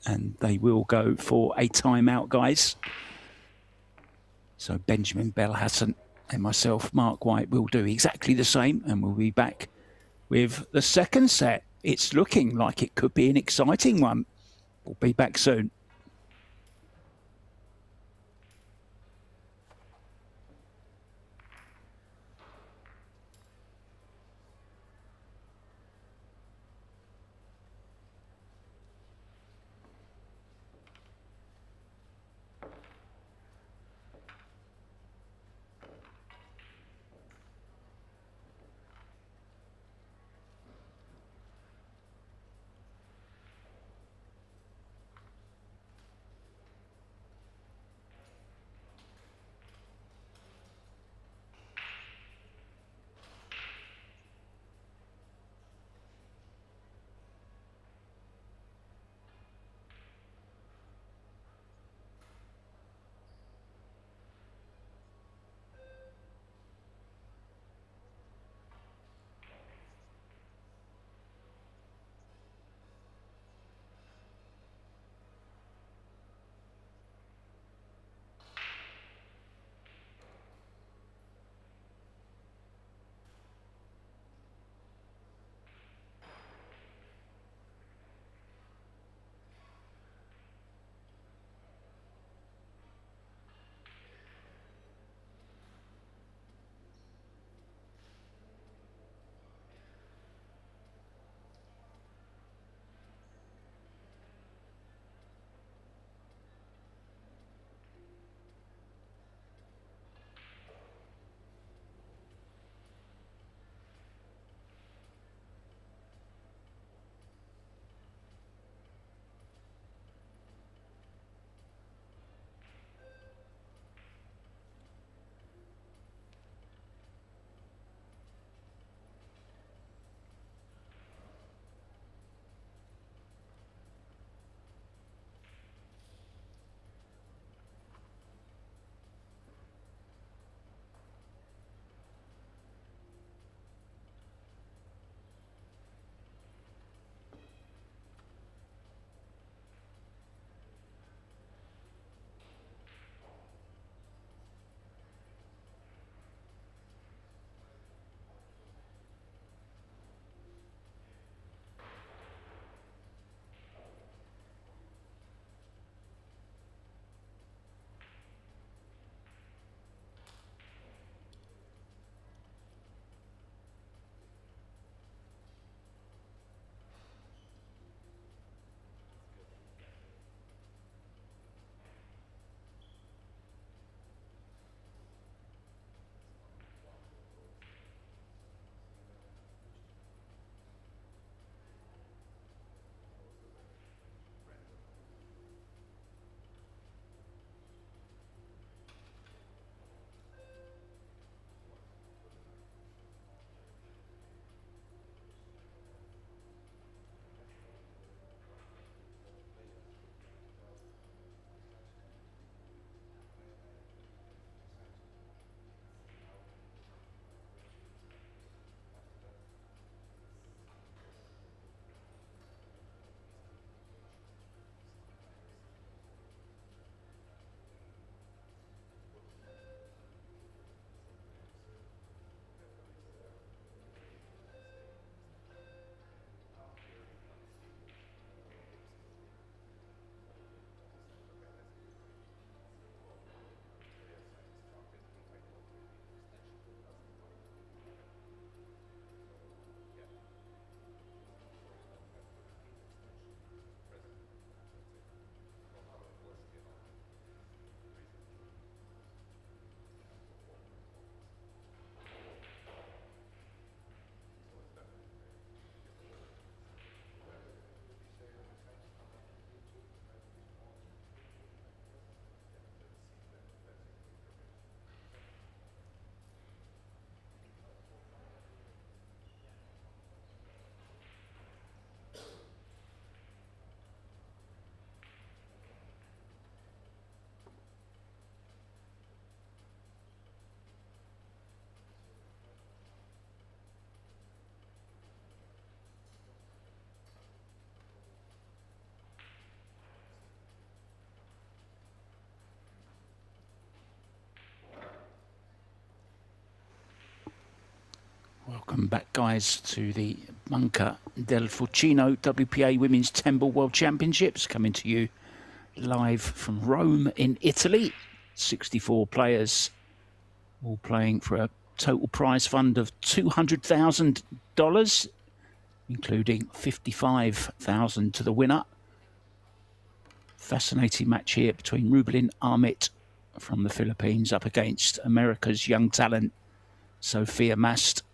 And they will go for a timeout, guys. So Benjamin Belhassan and myself, Mark White, will do exactly the same. And we'll be back with the second set. It's looking like it could be an exciting one. We'll be back soon. Welcome back, guys, to the Banca del Fucino WPA Women's 10-Ball World Championships, coming to you live from Rome in Italy. 64 players, all playing for a total prize fund of $200,000, including $55,000 to the winner. Fascinating match here between Rubilin Aramith from the Philippines up against America's young talent, Sophia Mast.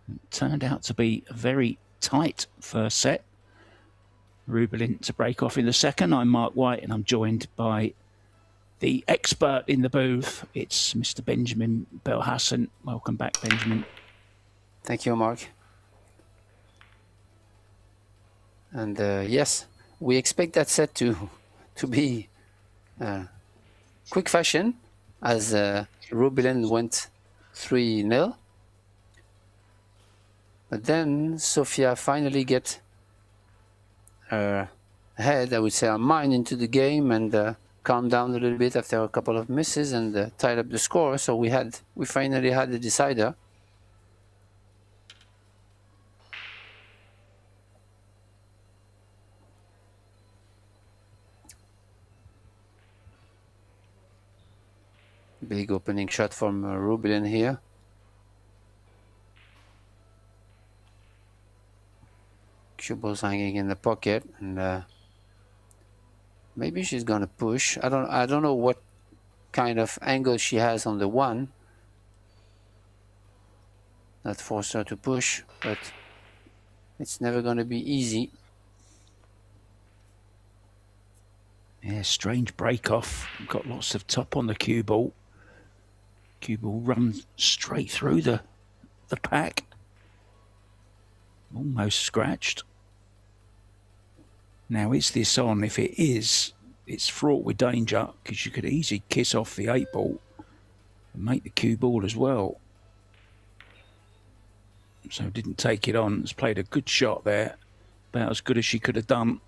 It turned out to be a very tight first set. Rubilin to break off in the second. I'm Mark White, and I'm joined by the expert in the booth. It's Mr. Benjamin Belhassan. Welcome back, Benjamin. Thank you, Mark. And yes, we expect that set to be quick fashion, as Rubilin went 3-0. But then Sophia finally get her head, I would say her mind, into the game and calmed down a little bit after a couple of misses and tied up the score. So we finally had the decider. Big opening shot from Rubilin here. Cue ball's hanging in the pocket, and maybe she's gonna push. I don't know what kind of angle she has on the one that forced her to push, but it's never gonna be easy. Yeah, strange break off. Got lots of top on the cue ball. Cue ball runs straight through the pack. Almost scratched. Now, is this on? If it is, it's fraught with danger, because you could easily kiss off the 8-ball and make the cue ball as well. So didn't take it on. Has played a good shot there, about as good as she could have done.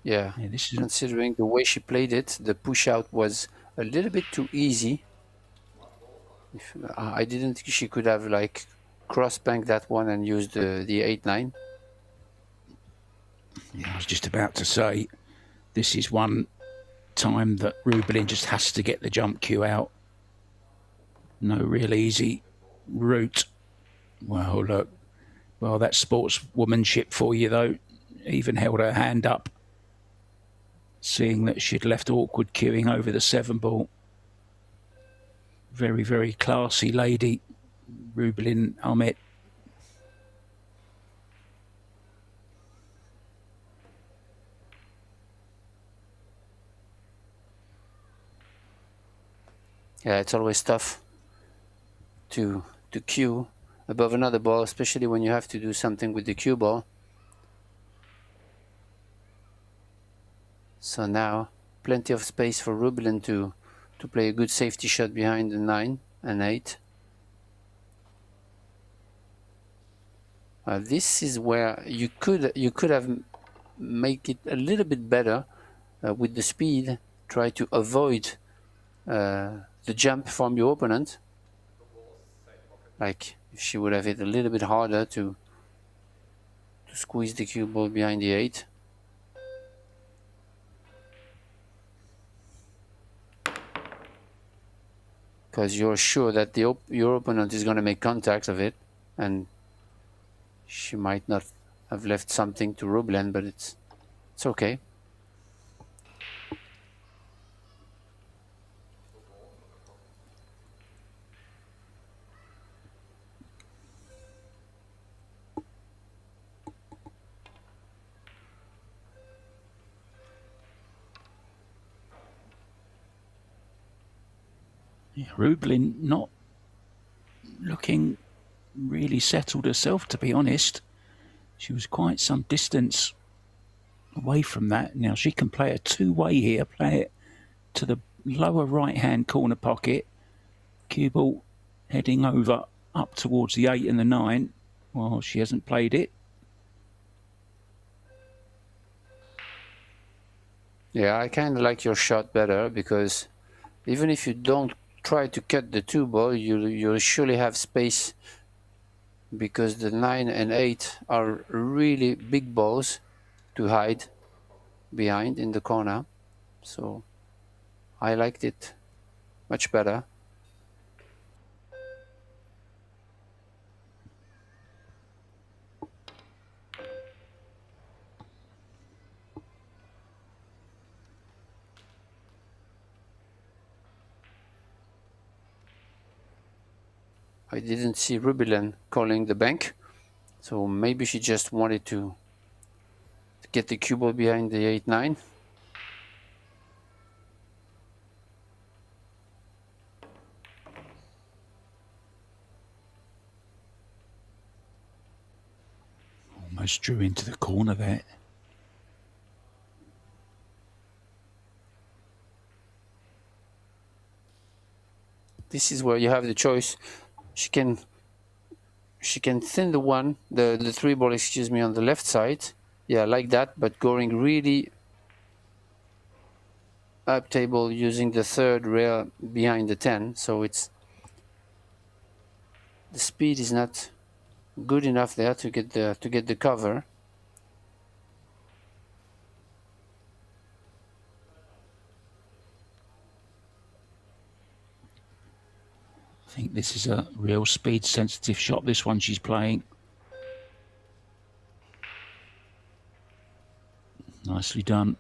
Yeah, this is, considering the way she played it, the push out was a little bit too easy. I didn't think she could have like cross banked that one and used the 8-9. Yeah, I was just about to say, this is one time that Rubilin just has to get the jump cue out. No real easy route. Well, look, well, that's sportswomanship for you, though. Even held her hand up, seeing that she'd left awkward queuing over the 7-ball. Very, very classy lady, Rubilin Aramith. Yeah, it's always tough to cue above another ball, especially when you have to do something with the cue ball. So now, plenty of space for Rubilin to play a good safety shot behind the 9 and 8. This is where you could have make it a little bit better with the speed. Try to avoid the jump from your opponent. Like if she would have hit a little bit harder to squeeze the cue ball behind the 8. Because you're sure that your opponent is going to make contact of it, and she might not have left something to Rubilin, but it's okay. Yeah, Rubilin not looking really settled herself, to be honest. She was quite some distance away from that. Now she can play a two-way here, play it to the lower right-hand corner pocket. Cue ball heading over up towards the 8 and the 9. Well, she hasn't played it. Yeah, I kind of like your shot better because even if you don't try to cut the 2 ball, you'll surely have space because the 9 and 8 are really big balls to hide behind in the corner. So I liked it much better. I didn't see Rubilen calling the bank, so maybe she just wanted to get the cue ball behind the 8-9. Almost drew into the corner there. This is where you have the choice. She can thin the 3 ball, excuse me, on the left side. Yeah, like that, but going really up table using the 3rd rail behind the 10. So the speed is not good enough there to get the cover. I think this is a real speed sensitive shot, this one she's playing. Nicely done.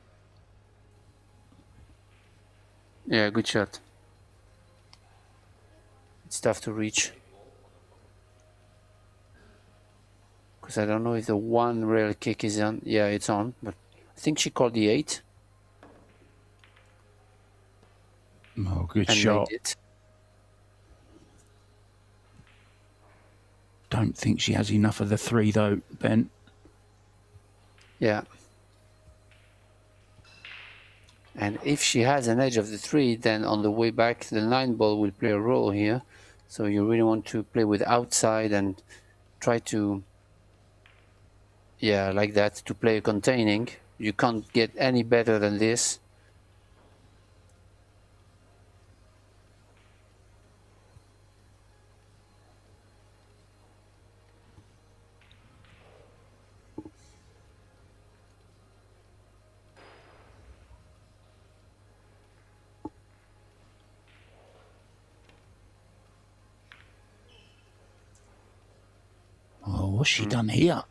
Yeah, good shot. It's tough to reach. Because I don't know if the 1 rail kick is on. Yeah, it's on, but I think she called the 8. Oh, good and shot. made it. Don't think she has enough of the 3 though, Ben. Yeah. And if she has an edge of the 3, then on the way back, the 9 ball will play a role here. So you really want to play with outside and try to, yeah, like that, to play containing. You can't get any better than this. Oh, what's she done here?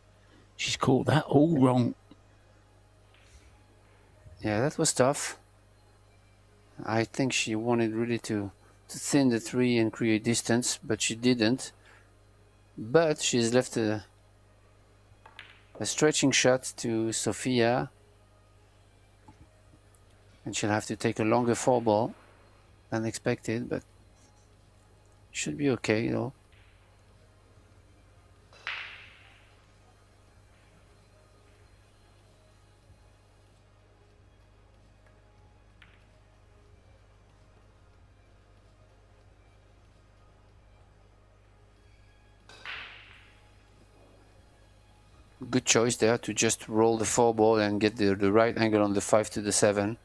She's caught that all wrong. Yeah, that was tough. I think she wanted really to thin the 3 and create distance, but she didn't. But she's left a stretching shot to Sofia. And she'll have to take a longer 4 ball than expected, but should be okay, though. Good choice there to just roll the 4 ball and get the right angle on the 5 to the 7.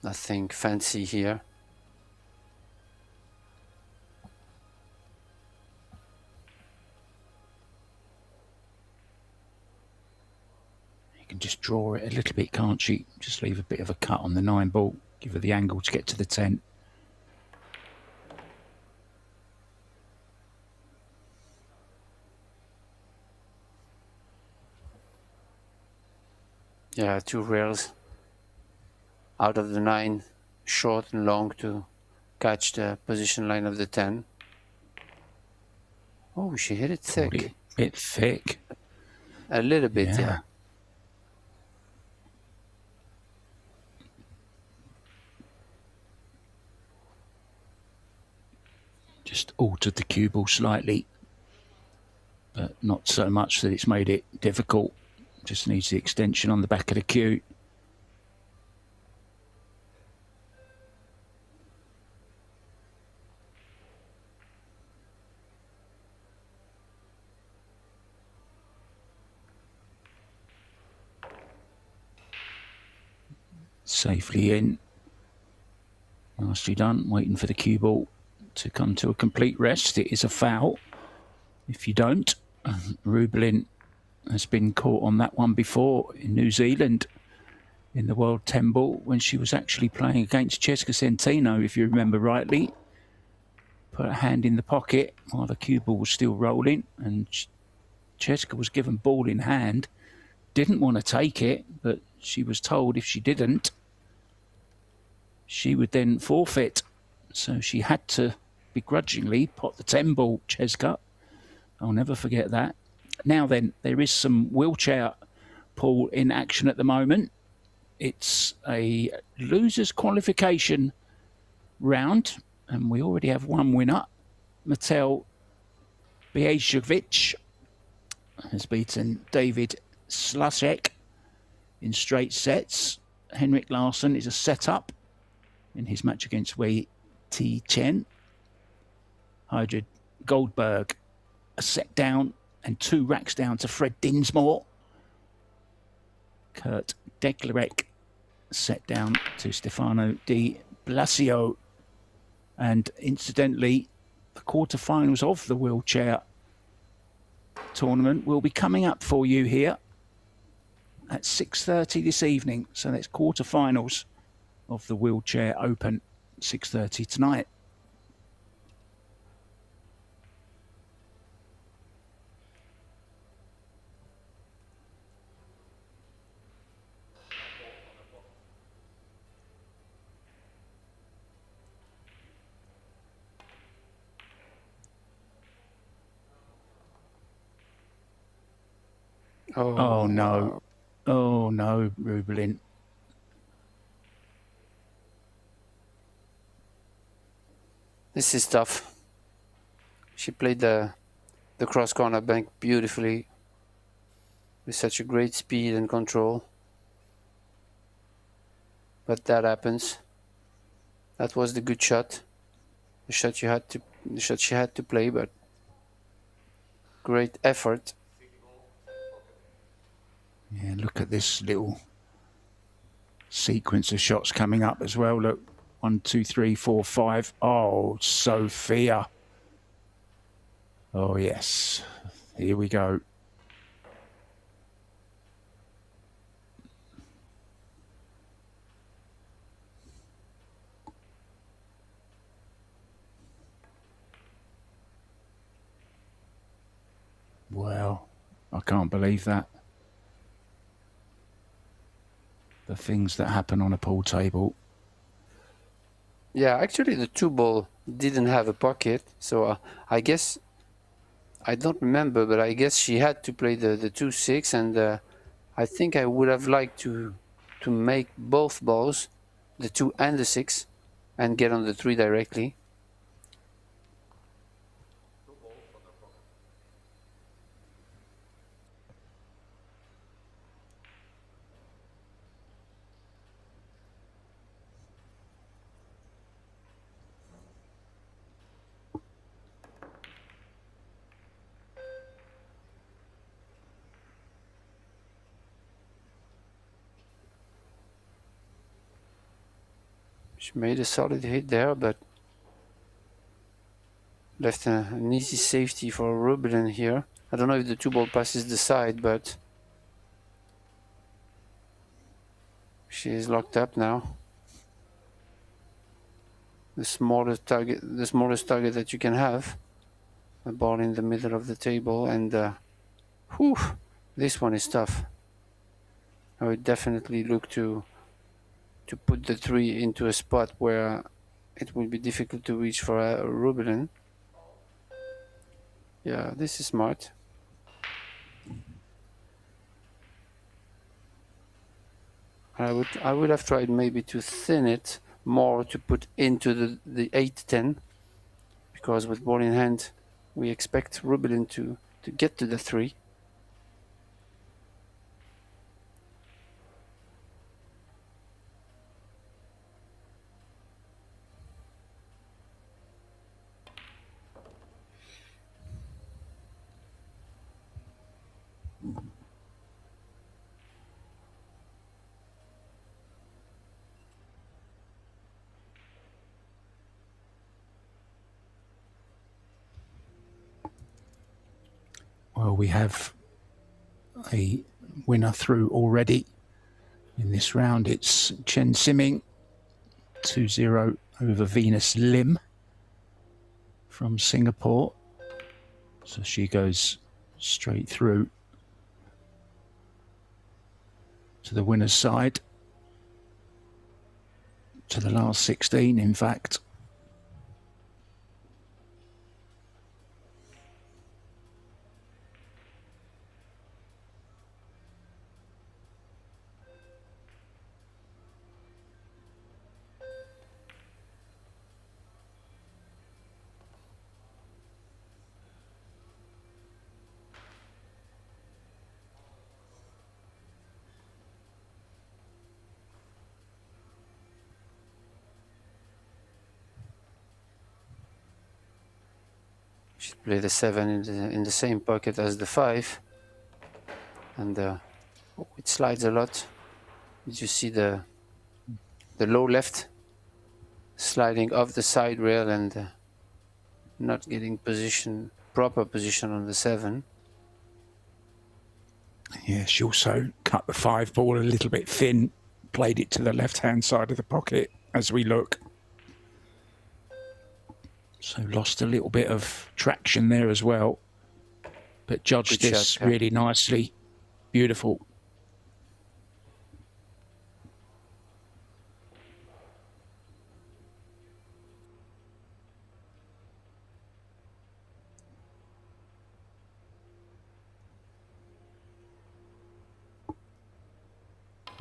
Nothing fancy here. You can just draw it a little bit, can't she? Just leave a bit of a cut on the 9 ball, give her the angle to get to the 10. Yeah, 2 rails out of the 9, short and long to catch the position line of the 10. Oh, she hit it thick. A bit thick. A little bit, yeah. Just altered the cue ball slightly, but not so much that it's made it difficult. Just needs the extension on the back of the cue. safely in. Nicely done. Waiting for the cue ball to come to a complete rest. It is a foul if you don't. Rubelin has been caught on that one before in New Zealand in the World 10 Ball when she was actually playing against Cesca Centeno, if you remember rightly. Put a hand in the pocket while the cue ball was still rolling, and Cesca was given ball in hand. Didn't want to take it, but she was told if she didn't, she would then forfeit. So she had to begrudgingly pot the 10 ball, Cesca. I'll never forget that. Now then, there is some wheelchair pool in action at the moment. It's a losers qualification round, and we already have one winner. Matel Bijevic has beaten David Slasek in straight sets. Henrik Larsson is a setup in his match against Wei Ti Chen. Hydra Goldberg a set down and 2 racks down to Fred Dinsmore. Kurt Deglerek set down to Stefano Di Blasio. And incidentally, the quarterfinals of the wheelchair tournament will be coming up for you here at 6:30 this evening. So that's quarterfinals of the wheelchair open, 6:30 tonight. Oh no. Oh no, Rubelin. This is tough. She played the cross corner bank beautifully with such a great speed and control. But that happens. That was the good shot. The shot she had to play, but great effort. Yeah, look at this little sequence of shots coming up as well. Look, 1, 2, 3, 4, 5. Oh, Sophia. Oh, yes. Here we go. Wow. I can't believe that. The things that happen on a pool table. Yeah, actually the 2-ball didn't have a pocket, so I guess, I don't remember, but I guess she had to play the 2-6, and I think I would have liked to make both balls, the 2 and the 6, and get on the 3 directly. She made a solid hit there, but left an easy safety for Rubelin here. I don't know if the 2-ball passes the side, but she is locked up now. The smallest target that you can have. A ball in the middle of the table, and whew, this one is tough. I would definitely look to put the 3 into a spot where it will be difficult to reach for Rubelin. Yeah, this is smart. I would have tried maybe to thin it more to put into the 8-10, because with ball in hand we expect Rubelin to get to the 3. Well, we have a winner through already in this round. It's Chen Siming, 2-0 over Venus Lim from Singapore. So she goes straight through to the winner's side, to the last 16, in fact. Should play the 7 in the same pocket as the 5, and it slides a lot. Did you see the low left sliding off the side rail and not getting proper position on the 7? Yeah, she also cut the 5 ball a little bit thin, played it to the left-hand side of the pocket as we look. So lost a little bit of traction there as well, but judged Good this shot, yeah. really nicely. Beautiful.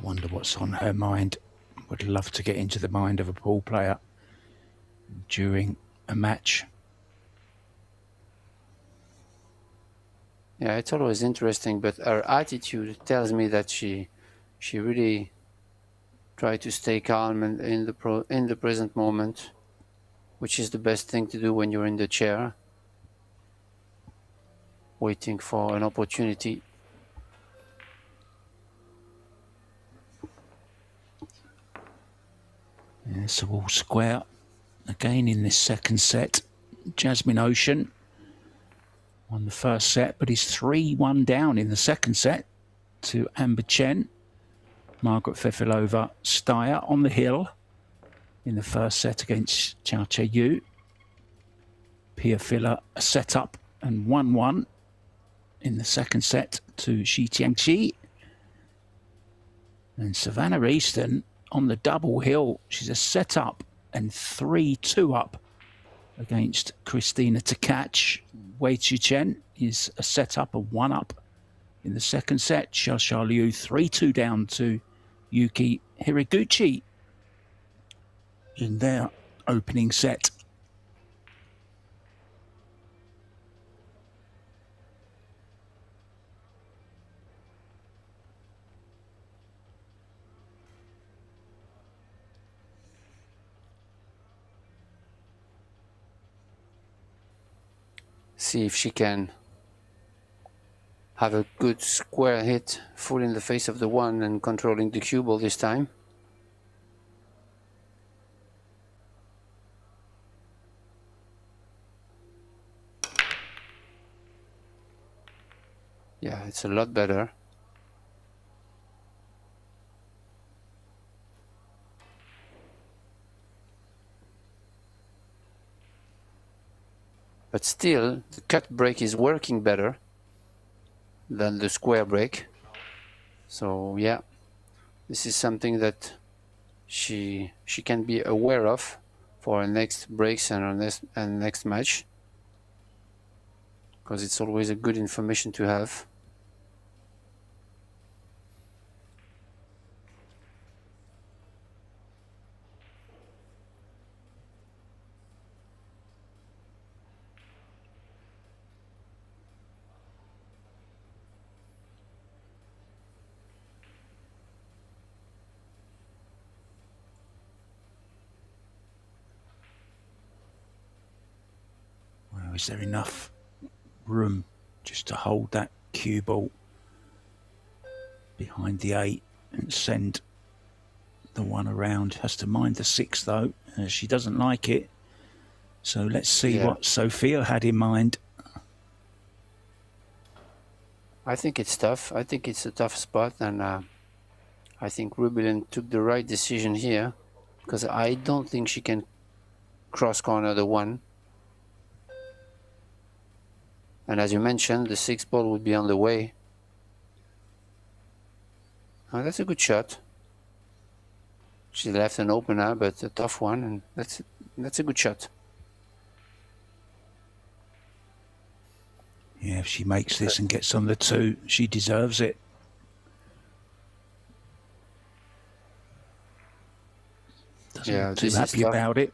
Wonder what's on her mind. Would love to get into the mind of a pool player during a match. Yeah, it's always interesting, but her attitude tells me that she really tried to stay calm and in the present moment, which is the best thing to do when you're in the chair, waiting for an opportunity. Yeah, so all square again in this second set. Jasmine Ocean won the first set, but is 3-1 down in the second set to Amber Chen. Margaret Fefilova Steyer on the hill in the first set against Chao Che Yu. Pia Filler a set up and 1-1 in the second set to Shi Tiangqi. And Savannah Easton on the double hill. She's a set up and 3-2 up against Christina Tkach. Wei Chu Chen is a set up, a 1 up in the second set. Xiao Liu 3-2 down to Yuki Hiraguchi in their opening set. See if she can have a good square hit, full in the face of the 1 and controlling the cue ball this time. Yeah, it's a lot better. But still, the cut break is working better than the square break. So yeah, this is something that she can be aware of for her next breaks and her next match, because it's always a good information to have. Is there enough room just to hold that cue ball behind the 8 and send the 1 around? Has to mind the 6 though. She doesn't like it. So let's see what Sophia had in mind. I think it's tough. I think it's a tough spot, and I think Rubelin took the right decision here, because I don't think she can cross corner the 1. And as you mentioned, the 6 ball would be on the way. Oh, that's a good shot. She left an opener, but a tough one, and that's a good shot. Yeah, if she makes this and gets on the 2, she deserves it. Doesn't look too happy about it.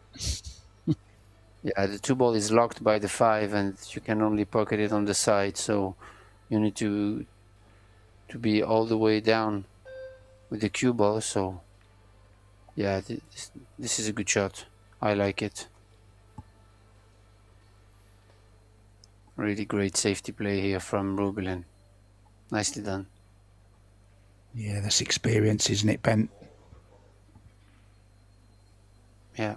Yeah, the 2 ball is locked by the 5, and you can only pocket it on the side, so you need to be all the way down with the cue ball. So yeah, this is a good shot. I like it. Really great safety play here from Rubelin. Nicely done. Yeah, that's experience, isn't it, Ben? Yeah.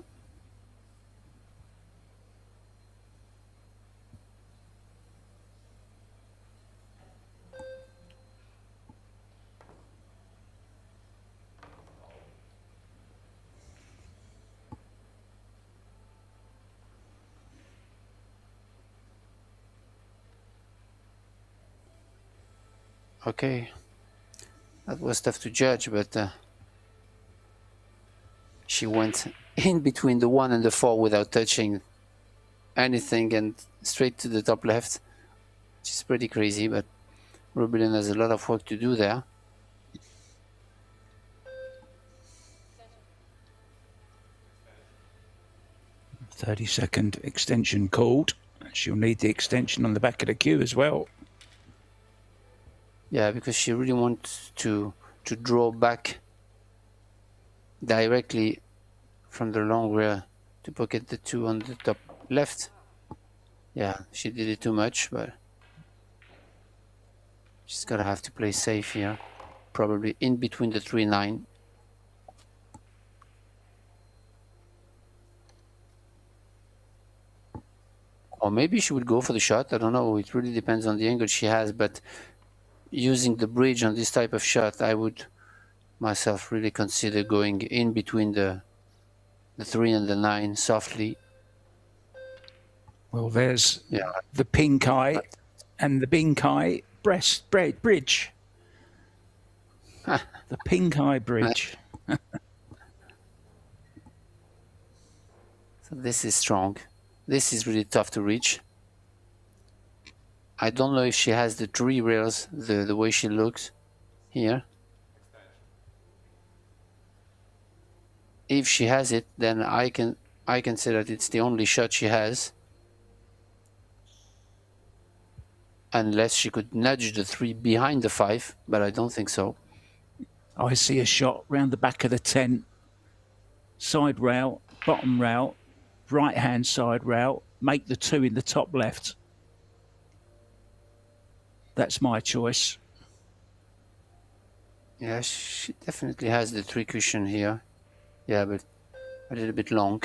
Okay, that was tough to judge, but she went in between the 1 and the 4 without touching anything and straight to the top left, which is pretty crazy, but Rubelin has a lot of work to do there. "30-second extension called. She'll need the extension on the back of the cue as well. Yeah, because she really wants to draw back directly from the long rear to pocket the 2 on the top left. Yeah, she did it too much, but she's gonna have to play safe here. Probably in between the 3-9. Or maybe she would go for the shot. I don't know. It really depends on the angle she has, but using the bridge on this type of shot, I would myself really consider going in between the 3 and the 9 softly. Well, there's the pink eye and the pink eye bridge. The pink eye bridge. So this is strong. This is really tough to reach. I don't know if she has the 3 rails the way she looks here. If she has it, then I can say that it's the only shot she has. Unless she could nudge the 3 behind the 5, but I don't think so. I see a shot round the back of the 10. Side rail, bottom rail, right-hand side rail, make the 2 in the top left. That's my choice. Yeah, she definitely has the 3 cushion here. Yeah, but a little bit long.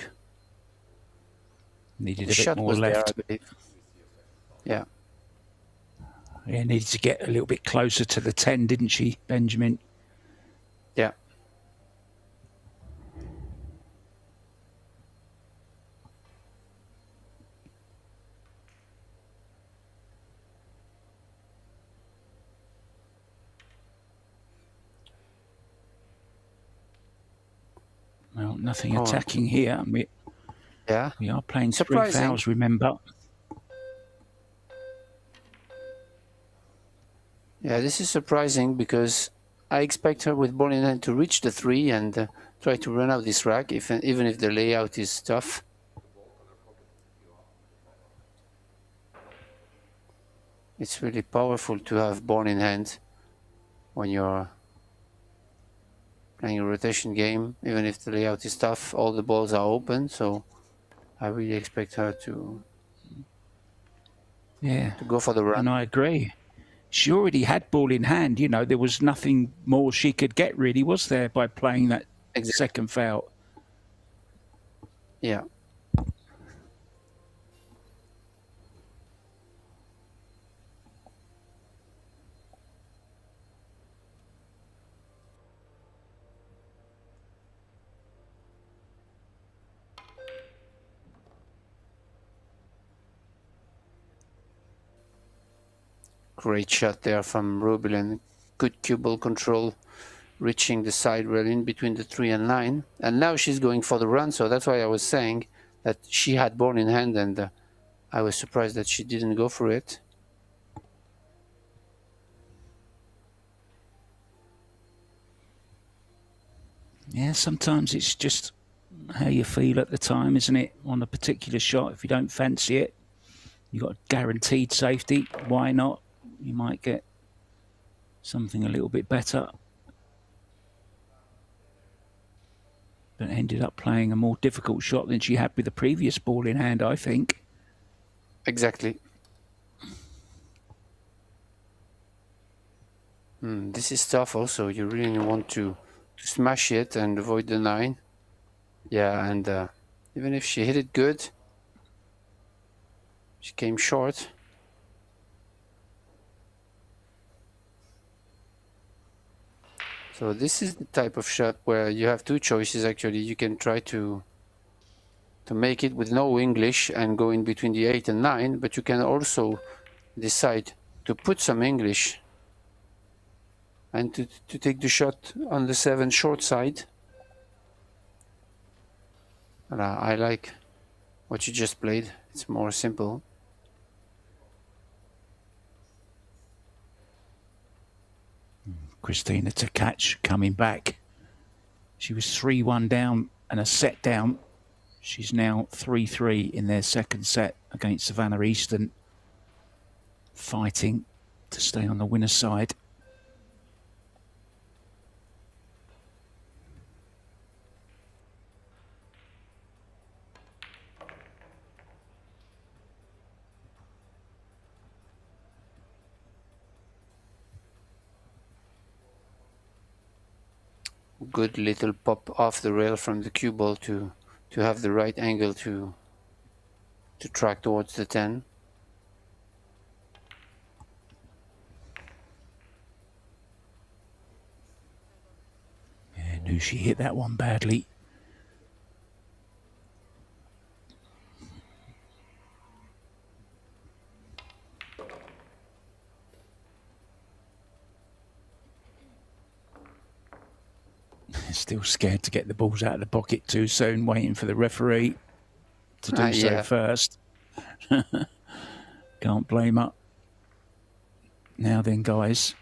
Needed a bit more left. There, I believe. Yeah. Yeah, needed to get a little bit closer to the 10, didn't she, Benjamin? Yeah. Well, nothing attacking here. We are playing 3 fouls, remember. Yeah, this is surprising because I expect her with ball in hand to reach the 3 and try to run out this rack, even if the layout is tough. It's really powerful to have ball in hand when you're playing a rotation game, even if the layout is tough. All the balls are open, so I really expect her to go for the run. And I agree. She already had ball in hand. You know, there was nothing more she could get, really, was there, by playing that second foul? Yeah. Great shot there from Rubelin. Good cue ball control, reaching the side rail in between the 3 and 9. And now she's going for the run, so that's why I was saying that she had ball in hand, and I was surprised that she didn't go for it. Yeah, sometimes it's just how you feel at the time, isn't it? On a particular shot, if you don't fancy it, you've got guaranteed safety. Why not? You might get something a little bit better. But ended up playing a more difficult shot than she had with the previous ball in hand, I think. Exactly. This is tough also. You really want to smash it and avoid the 9. Yeah, and even if she hit it good, she came short. So this is the type of shot where you have two choices actually. You can try to make it with no English and go in between the 8 and 9, but you can also decide to put some English and to take the shot on the 7 short side. And I like what you just played. It's more simple. Christina to catch, coming back. She was 3-1 down and a set down. She's now 3-3 in their second set against Savannah Easton, fighting to stay on the winner's side. Good little pop off the rail from the cue ball to have the right angle to track towards the 10. Yeah, knew she hit that one badly. Still scared to get the balls out of the pocket too soon, waiting for the referee to do so first. Can't blame her. Now then, guys,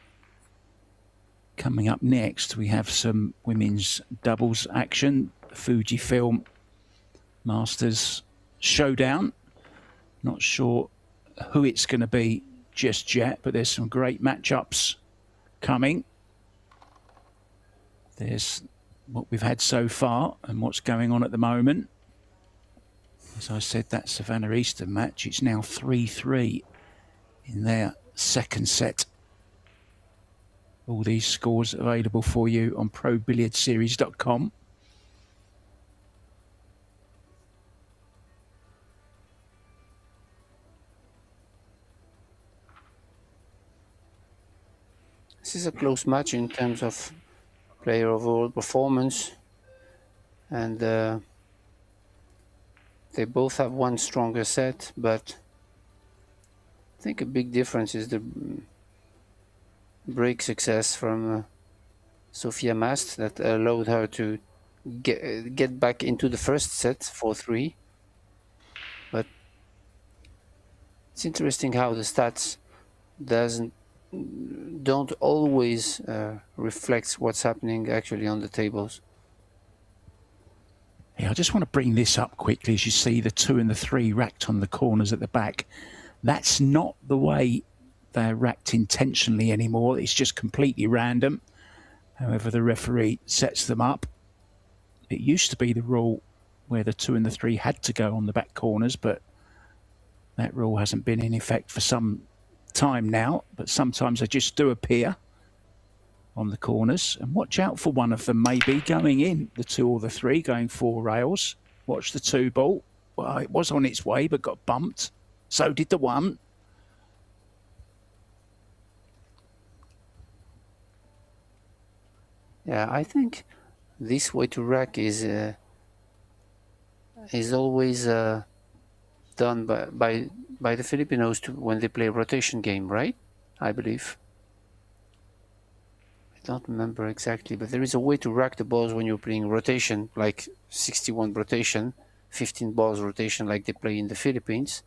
coming up next, we have some women's doubles action. Fujifilm Masters Showdown. Not sure who it's going to be just yet, but there's some great matchups coming. There's what we've had so far and what's going on at the moment. As I said, that Savannah Easton match, it's now 3-3 in their second set. All these scores available for you on ProBilliardSeries.com. This is a close match in terms of player overall performance, and they both have one stronger set, but I think a big difference is the break success from Sophia Mast that allowed her to get back into the first set 4-3. But it's interesting how the stats don't always reflect what's happening actually on the tables. Yeah, I just want to bring this up quickly. As you see the 2 and the 3 racked on the corners at the back, that's not the way they're racked intentionally anymore. It's just completely random. However the referee sets them up. It used to be the rule where the 2 and the 3 had to go on the back corners, but that rule hasn't been in effect for some time now, but sometimes they just do appear on the corners. And watch out for one of them maybe going in, the 2 or the 3 going 4 rails. Watch the 2 ball. Well, it was on its way but got bumped. So did the 1. Yeah, I think this way to rack is always done by the Filipinos when they play rotation game, right? I believe. I don't remember exactly, but there is a way to rack the balls when you're playing rotation, like 61 rotation, 15 balls rotation, like they play in the Philippines,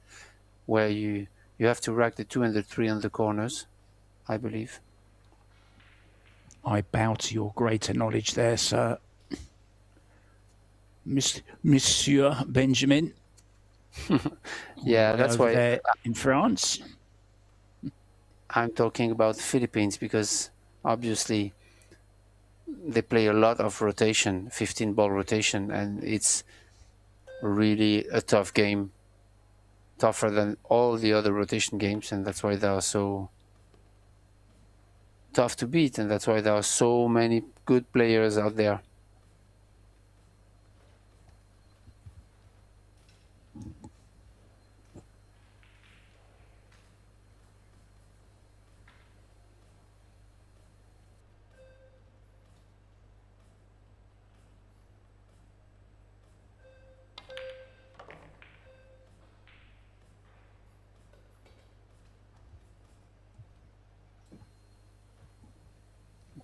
where you have to rack the 2 and the 3 on the corners, I believe. I bow to your greater knowledge there, sir. Monsieur Benjamin. Yeah, that's why there in France. I'm talking about the Philippines, because obviously they play a lot of rotation, 15 ball rotation, and it's really a tough game, tougher than all the other rotation games, and that's why they are so tough to beat, and that's why there are so many good players out there.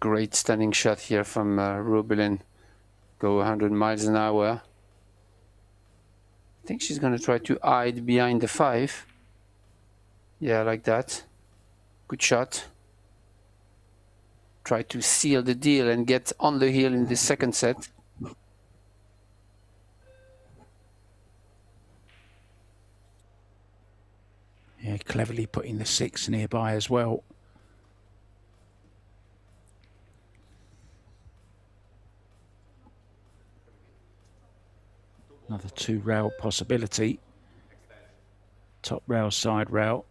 Great stunning shot here from Rubelin. Go 100 miles an hour. I think she's going to try to hide behind the 5. Yeah, like that. Good shot. Try to seal the deal and get on the heel in the second set. Yeah, cleverly putting the 6 nearby as well. Another 2 rail possibility. Top rail, side rail.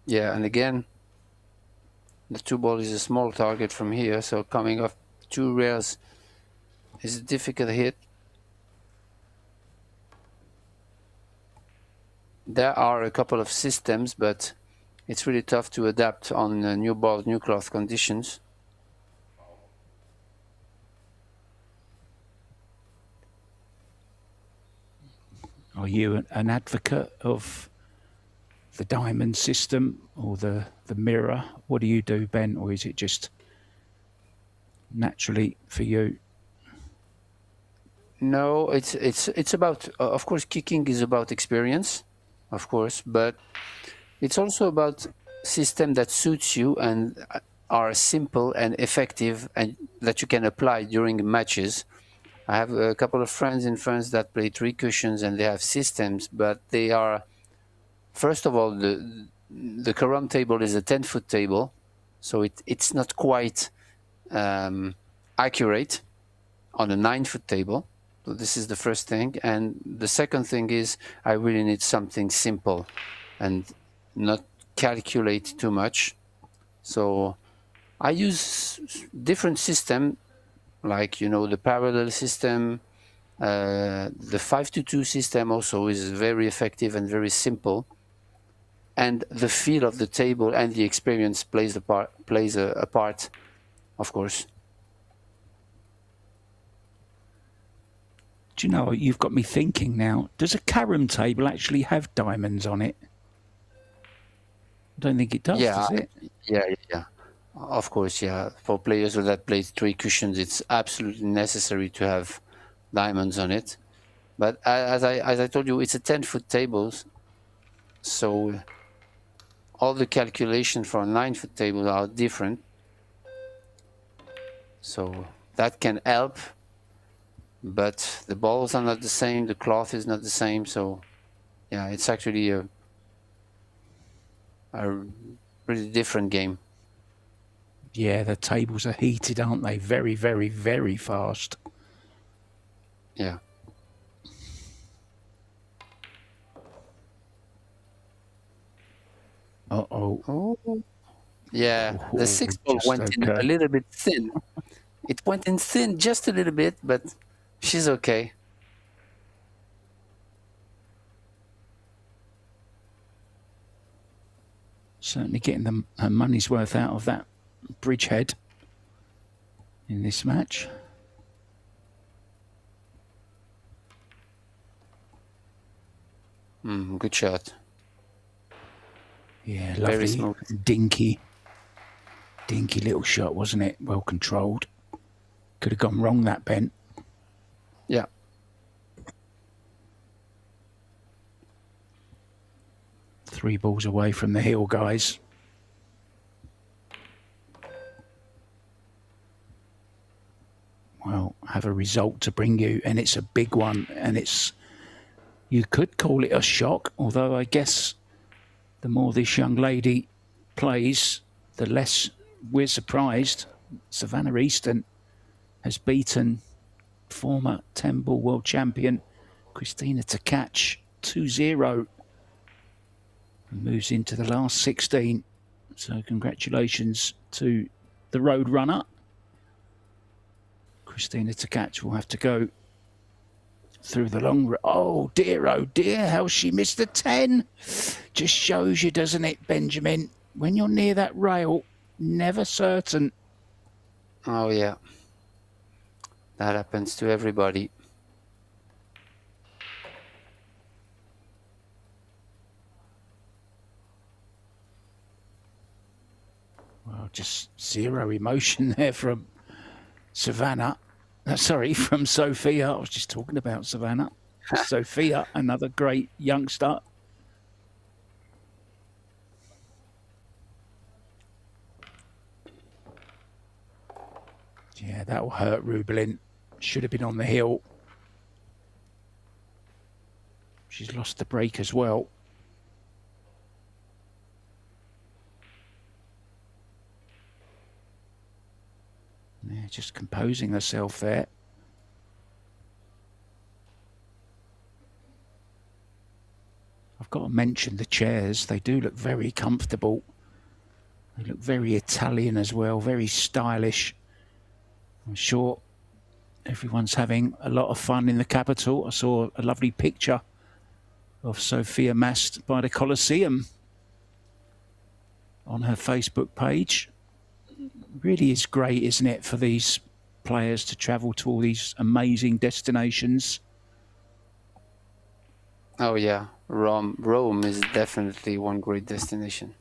Yeah, and again, the 2 ball is a small target from here, so coming off 2 rails is a difficult hit. There are a couple of systems, but it's really tough to adapt on new balls, new cloth conditions. Are you an advocate of the diamond system or the mirror? What do you do, Ben, or is it just naturally for you? No, it's about, of course, kicking is about experience, of course, but it's also about system that suits you and are simple and effective and that you can apply during matches. I have a couple of friends in France that play 3 cushions and they have systems, but they are, first of all, the carom table is a 10-foot table, so it's not quite accurate on a 9-foot table. So this is the first thing. And the second thing is I really need something simple and not calculate too much. So I use different system, like, you know, the parallel system. The 5-2 system also is very effective and very simple. And the feel of the table and the experience plays a part, of course. Do you know, you've got me thinking now, does a carom table actually have diamonds on it? I don't think it does, does it? Yeah. Of course, yeah. For players that play 3 cushions, it's absolutely necessary to have diamonds on it. But as I told you, it's a 10-foot table, so all the calculations for a 9-foot table are different. So that can help, but the balls are not the same, the cloth is not the same. So yeah, it's actually a pretty different game. Yeah, the tables are heated, aren't they? Very, very, very fast. Yeah. Uh-oh. Oh. Yeah, the 6 ball went in a little bit thin. It went in thin just a little bit, but she's okay. Certainly getting her money's worth out of that bridgehead in this match. Good shot. Yeah, Very lovely, smooth. dinky little shot, wasn't it? Well controlled. Could have gone wrong, that bent. Yeah. Three balls away from the hill, guys. Well, have a result to bring you, and it's a big one, and you could call it a shock, although I guess the more this young lady plays, the less we're surprised. Savannah Easton has beaten former 10-ball world champion Christina Tkach 2-0 and moves into the last 16. So congratulations to the road runner. Christina Tkach will have to go through the long... oh dear, how she missed the 10. Just shows you, doesn't it, Benjamin? When you're near that rail, never certain. Oh, yeah. That happens to everybody. Well, just zero emotion there from Savannah. Sorry, from Sophia. I was just talking about Savannah. Sophia, another great youngster. Yeah, that will hurt Rubelin. Should have been on the hill. She's lost the break as well. Yeah, just composing herself there. I've got to mention the chairs. They do look very comfortable. They look very Italian as well, very stylish. I'm sure everyone's having a lot of fun in the capital. I saw a lovely picture of Sophia Mast by the Colosseum on her Facebook page. Really is great, isn't it, for these players to travel to all these amazing destinations. Oh, yeah. Rome is definitely one great destination.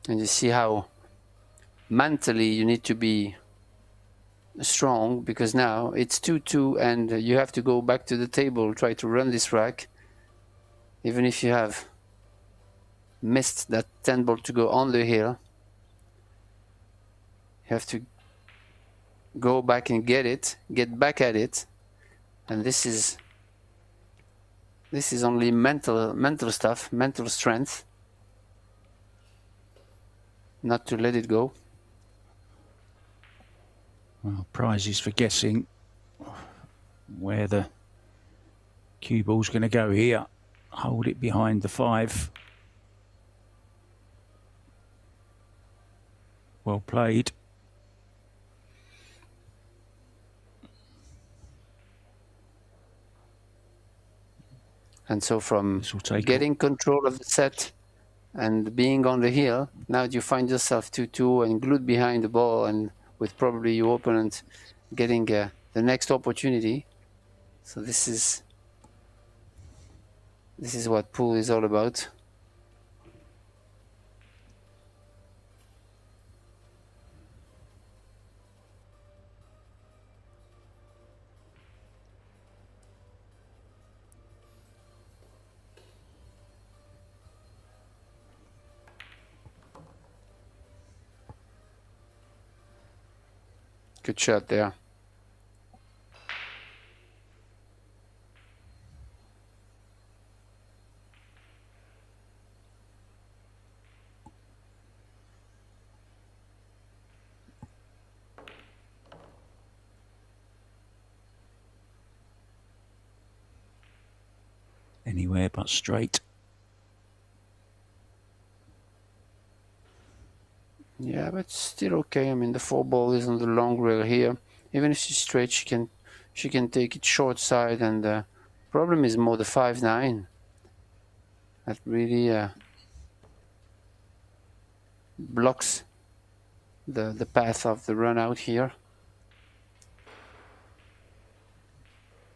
And you see how mentally you need to be strong, because now it's 2-2 and you have to go back to the table, try to run this rack. Even if you have missed that 10 ball to go on the hill, you have to go back and get back at it. And this is only mental stuff, mental strength. Not to let it go. Well, prizes for guessing where the cue ball's going to go here. Hold it behind the 5. Well played. And so from getting control of the set and being on the hill, now you find yourself 2-2 and glued behind the ball, and with probably your opponent getting the next opportunity. So this is what pool is all about. Good shot there. Anywhere but straight. Yeah, but still okay. I mean, the 4 ball is on the long rail here. Even if she's straight, she can take it short side, and the problem is more the 5-9. That really blocks the path of the run out here.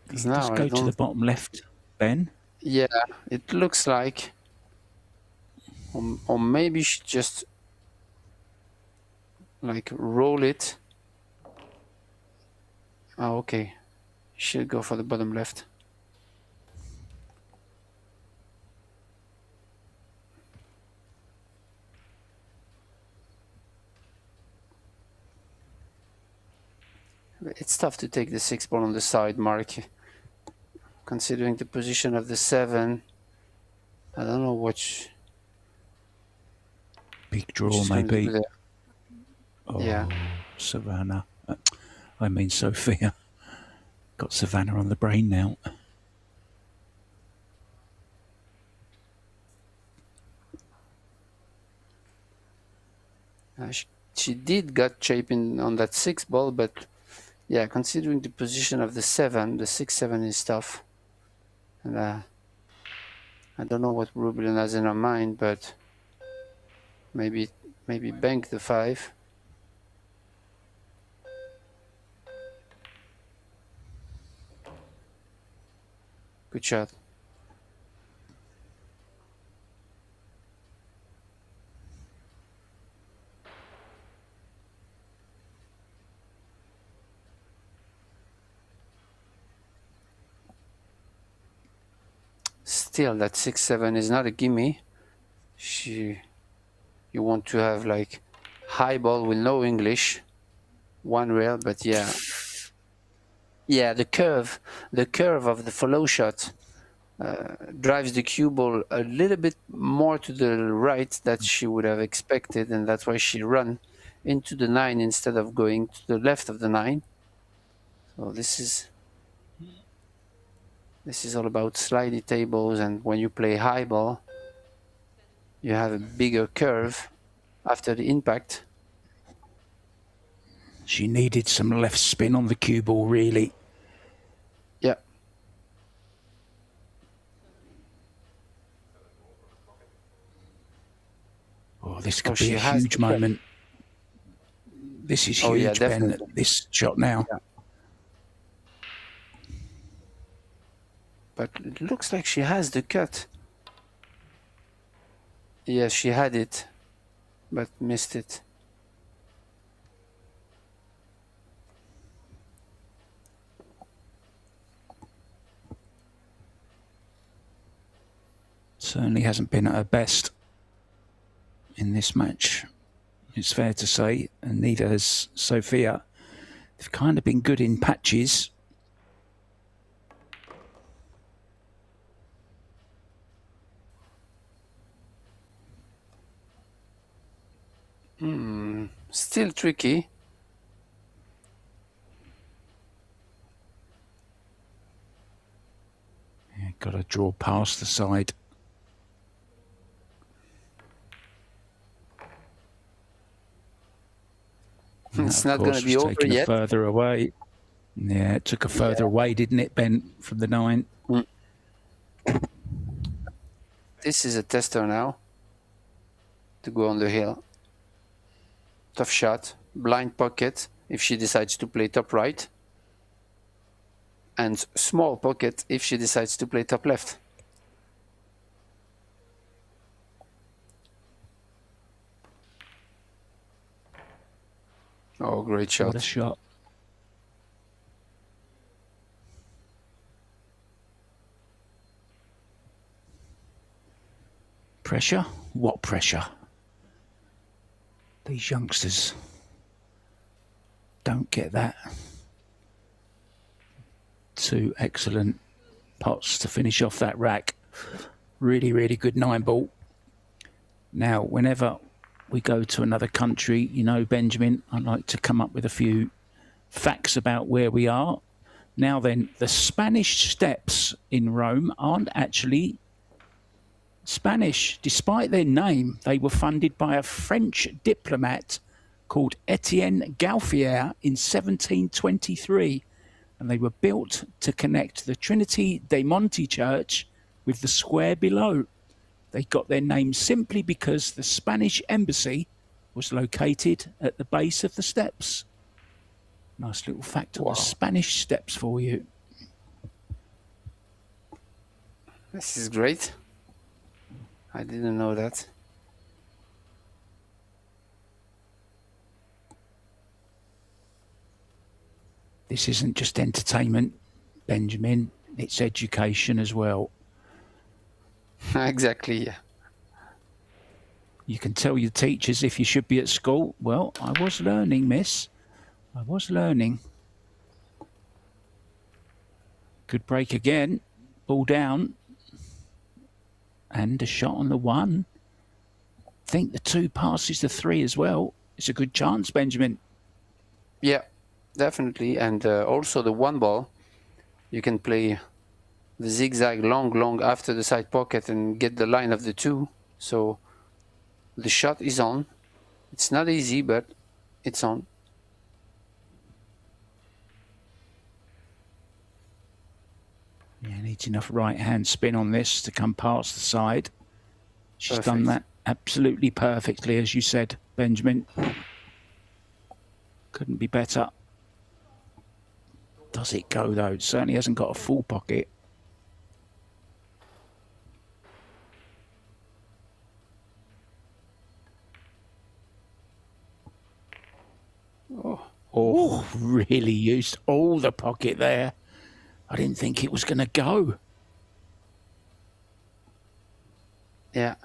Because now go to the bottom left, Ben. Yeah, it looks like, or maybe she just like roll it. Oh, okay. She'll go for the bottom left. It's tough to take the 6 ball on the side, Mark. Considering the position of the 7, I don't know which. Big draw, maybe. Oh, yeah. Savannah. I mean, Sophia. Got Savannah on the brain now. She did got shaping on that 6 ball, but yeah, considering the position of the 7, the 6-7 is tough. And I don't know what Ruben has in her mind, but maybe bank the 5. Good shot. Still, that 6-7 is not a gimme. You want to have like high ball with no English, 1 rail, but yeah. Yeah, the curve of the follow shot drives the cue ball a little bit more to the right that she would have expected, and that's why she run into the 9 instead of going to the left of the 9. So this is all about slidey tables, and when you play high ball, you have a bigger curve after the impact. She needed some left spin on the cue ball, really. Yeah. Oh, this could be a huge moment. This is huge, yeah, Ben, this shot now. Yeah. But it looks like she has the cut. Yes, she had it, but missed it. Certainly hasn't been at her best in this match, it's fair to say, and neither has Sophia. They've kind of been good in patches. Still tricky. Yeah, got to draw past the side. It's not going to be over yet. Further away. Yeah, it took her further away, didn't it, Ben, from the 9? This is a tester now to go on the hill. Tough shot, blind pocket if she decides to play top right, and small pocket if she decides to play top left. Oh, great shot. What a shot. Pressure? What pressure? These youngsters don't get that. 2 excellent pots to finish off that rack. Really, really good 9 ball. Now, whenever we go to another country, you know, Benjamin, I like to come up with a few facts about where we are. Now then, the Spanish steps in Rome aren't actually Spanish. Despite their name, they were funded by a French diplomat called Etienne Gauffier in 1723, and they were built to connect the Trinity dei Monti church with the square below. They got their name simply because the Spanish embassy was located at the base of the steps. Nice little fact on the Spanish steps for you. This is great. I didn't know that. This isn't just entertainment, Benjamin. It's education as well. Exactly, yeah. You can tell your teachers if you should be at school. Well, I was learning, miss. I was learning. Good break again. Ball down. And a shot on the 1. Think the 2 passes the 3 as well. It's a good chance, Benjamin. Yeah, definitely. And also the 1 ball, you can play the zigzag long after the side pocket and get the line of the 2. So the shot is on. It's not easy, but it's on. Yeah, needs enough right-hand spin on this to come past the side. She's done that absolutely perfectly, as you said, Benjamin. Couldn't be better. Does it go, though? It certainly hasn't got a full pocket. Oh, really used all the pocket there. I didn't think it was going to go. Yeah,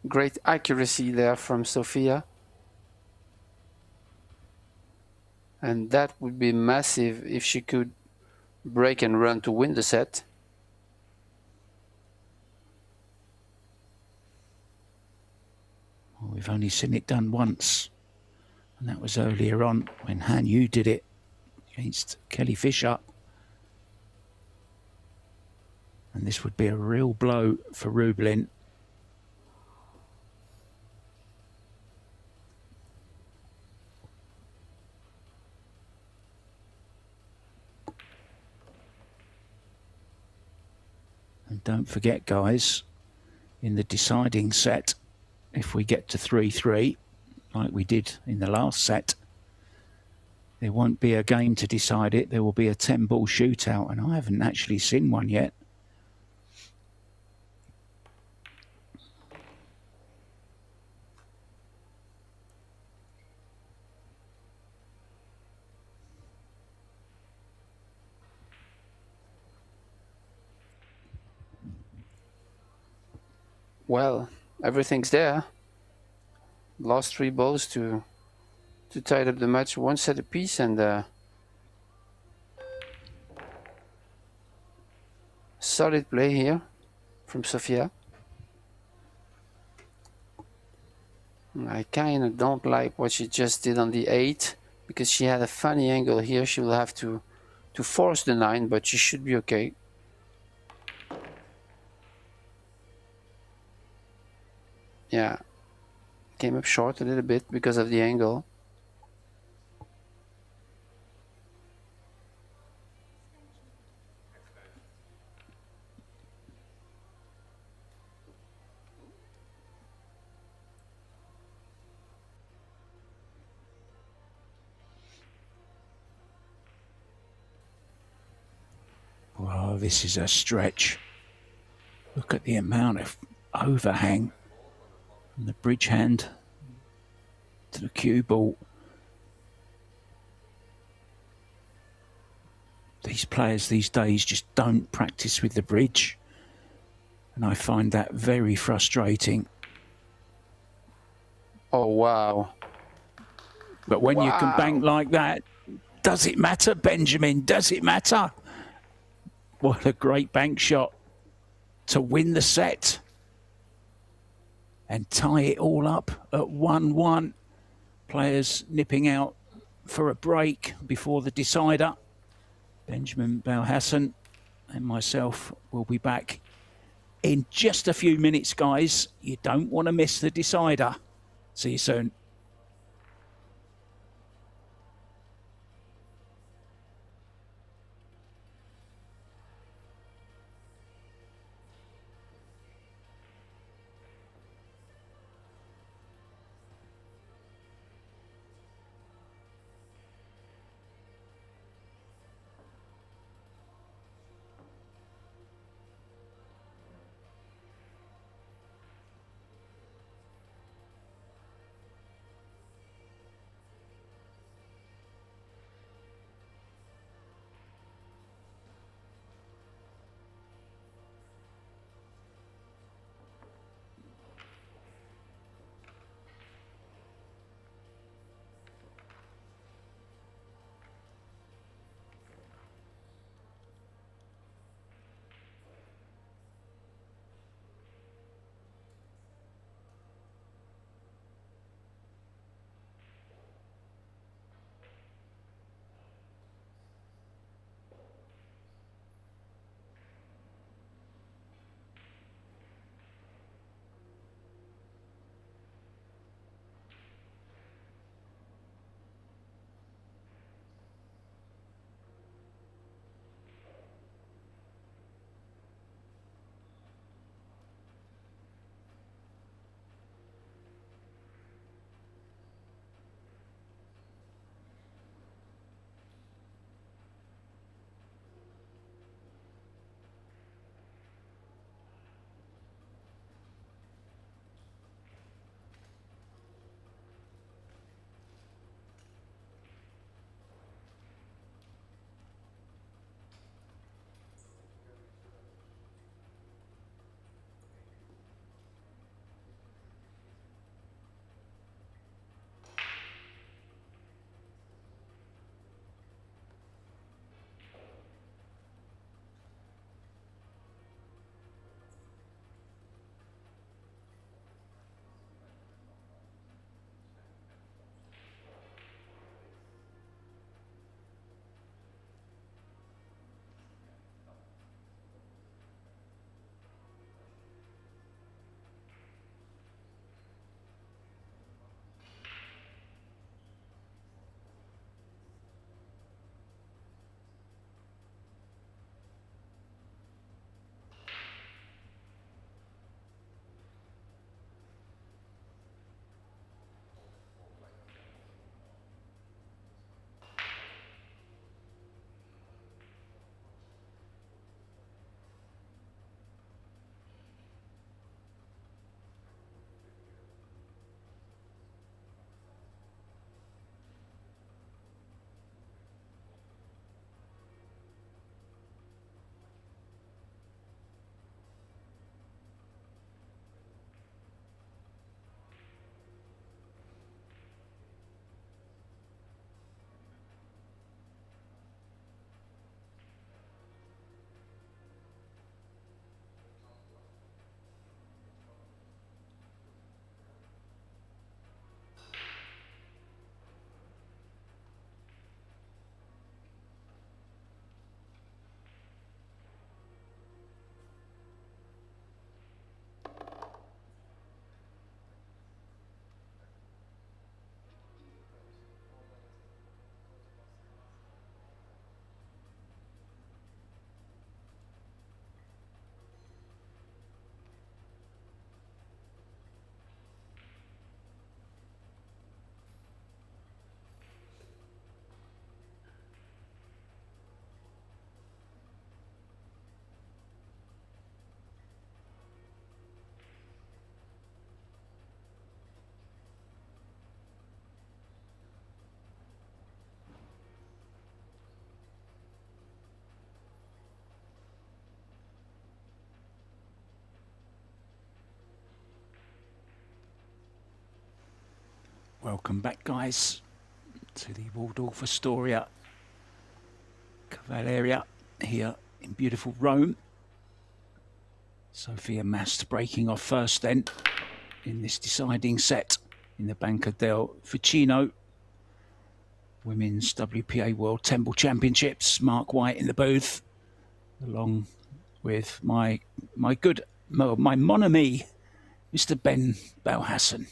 great accuracy there from Sofia. And that would be massive if she could break and run to win the set. Well, we've only seen it done once. And that was earlier on when Han Yu did it against Kelly Fisher. And this would be a real blow for Rublin. And don't forget, guys, in the deciding set, if we get to 3-3, like we did in the last set, there won't be a game to decide it. There will be a 10-ball shootout, and I haven't actually seen one yet. Well, everything's there. Last 3 balls to tie up the match, 1 set apiece, and solid play here from Sofia. I kind of don't like what she just did on the 8 because she had a funny angle here. She will have to force the 9, but she should be okay. Yeah, came up short a little bit because of the angle. Wow, this is a stretch. Look at the amount of overhang from the bridge hand to the cue ball. These players these days just don't practice with the bridge, and I find that very frustrating. Oh, wow. But when you can bank like that, does it matter, Benjamin? Does it matter? What a great bank shot to win the set and tie it all up at 1-1. Players nipping out for a break before the decider. Benjamin Belhassan and myself will be back in just a few minutes, guys. You don't want to miss the decider. See you soon. Welcome back, guys, to the Waldorf Astoria Cavalieri here in beautiful Rome. Sophia Mast breaking off first then in this deciding set in the Banca del Fucino Women's WPA World Temple Championships. Mark White in the booth, along with my mon ami, Mr. Ben Belhassan.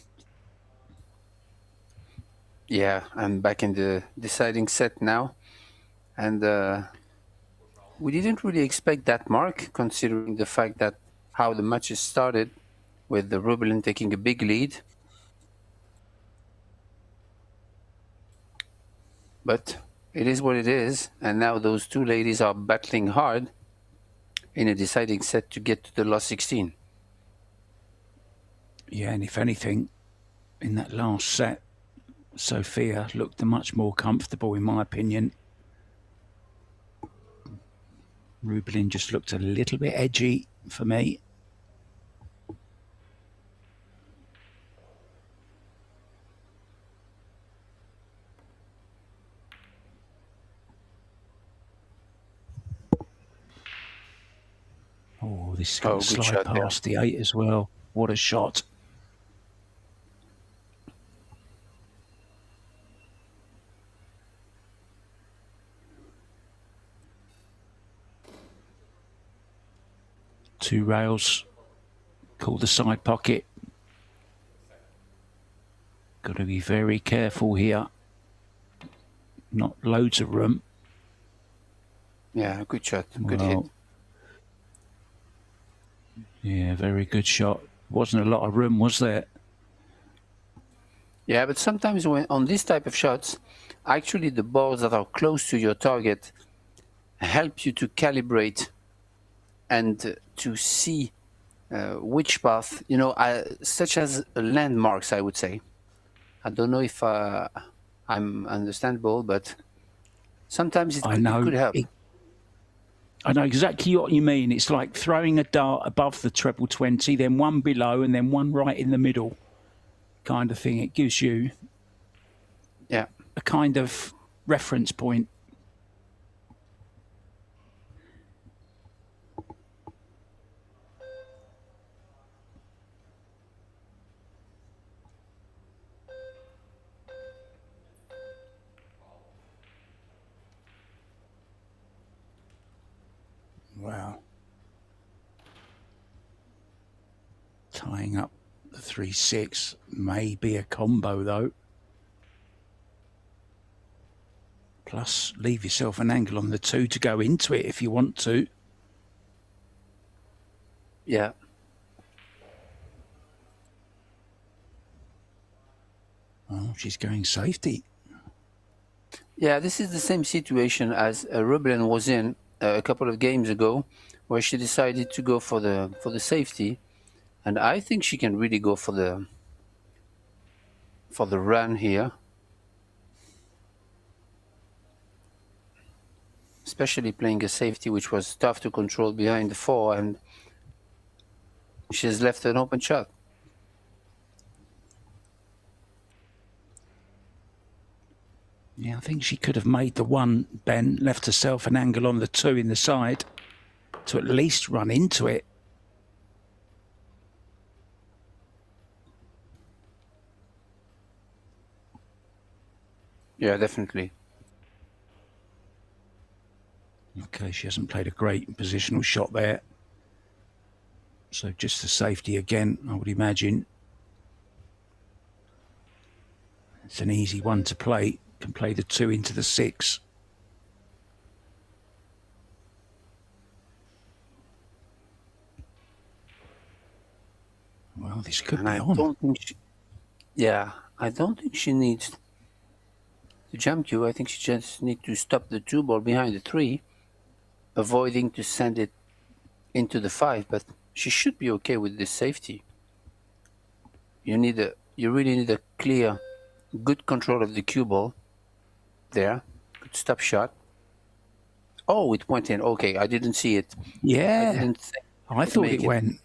Yeah, I'm back in the deciding set now. And we didn't really expect that, Mark, considering the fact that how the matches started with the Rubelin taking a big lead. But it is what it is. And now those two ladies are battling hard in a deciding set to get to the last 16. Yeah, and if anything, in that last set, Sophia looked much more comfortable, in my opinion. Rubelin just looked a little bit edgy for me. Oh, this is going to slide past the 8 as well. What a shot. Two rails, call the side pocket. Got to be very careful here. Not loads of room. Yeah, good shot, good hit. Yeah, very good shot. Wasn't a lot of room, was there? Yeah, but sometimes when on this type of shots, actually the balls that are close to your target help you to calibrate and to see which path, you know, such as landmarks, I would say. I don't know if I'm understandable, but sometimes it could help. I know exactly what you mean. It's like throwing a dart above the treble 20, then one below, and then one right in the middle kind of thing. It gives you a kind of reference point. Wow. Tying up the 3-6 may be a combo, though. Plus, leave yourself an angle on the 2 to go into it if you want to. Yeah. Oh, she's going safety. Yeah, this is the same situation as Rubelin was in a couple of games ago, where she decided to go for the safety, and I think she can really go for the run here, especially playing a safety which was tough to control behind the 4, and she's left an open shot. Yeah, I think she could have made the 1, Ben, left herself an angle on the 2 in the side to at least run into it. Yeah, definitely. Okay, she hasn't played a great positional shot there. So just the safety again, I would imagine. It's an easy one to play. Can play the 2 into the 6. Well, this could be on. Don't think I don't think she needs to jump you. I think she just needs to stop the 2 ball behind the 3, avoiding to send it into the 5. But she should be okay with this safety. You really need a clear, good control of the cue ball. There, good stop shot. Oh, it went in. Okay, I didn't see it. Yeah, I thought it went.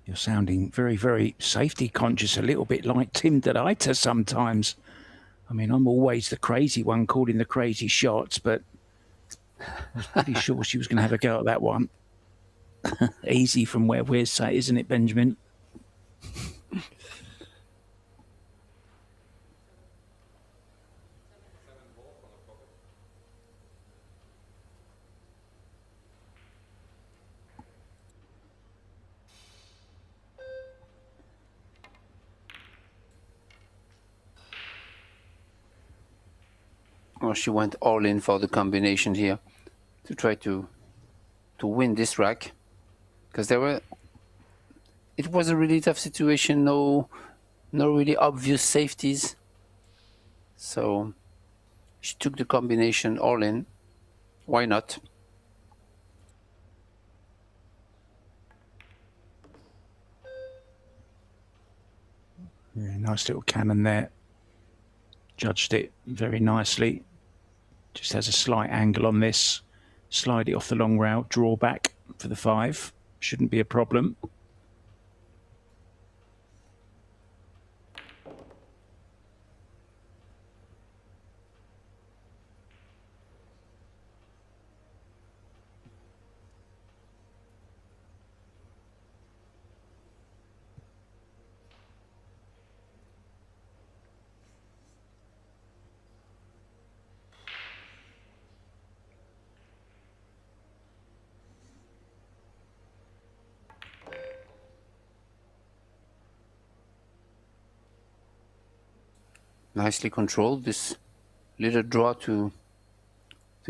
You're sounding very, very safety conscious, a little bit like Tim Delaita sometimes. I mean, I'm always the crazy one calling the crazy shots, but I was pretty sure she was going to have a go at that one. Easy from where we're sat, isn't it, Benjamin? Well, she went all in for the combination here to try to win this rack, because it was a really tough situation. No really obvious safeties, so she took the combination all in. Why not? Yeah, nice little cannon there. Judged it very nicely. Just has a slight angle on this. Slide it off the long rail, draw back for the 5. Shouldn't be a problem. Nicely controlled this little draw to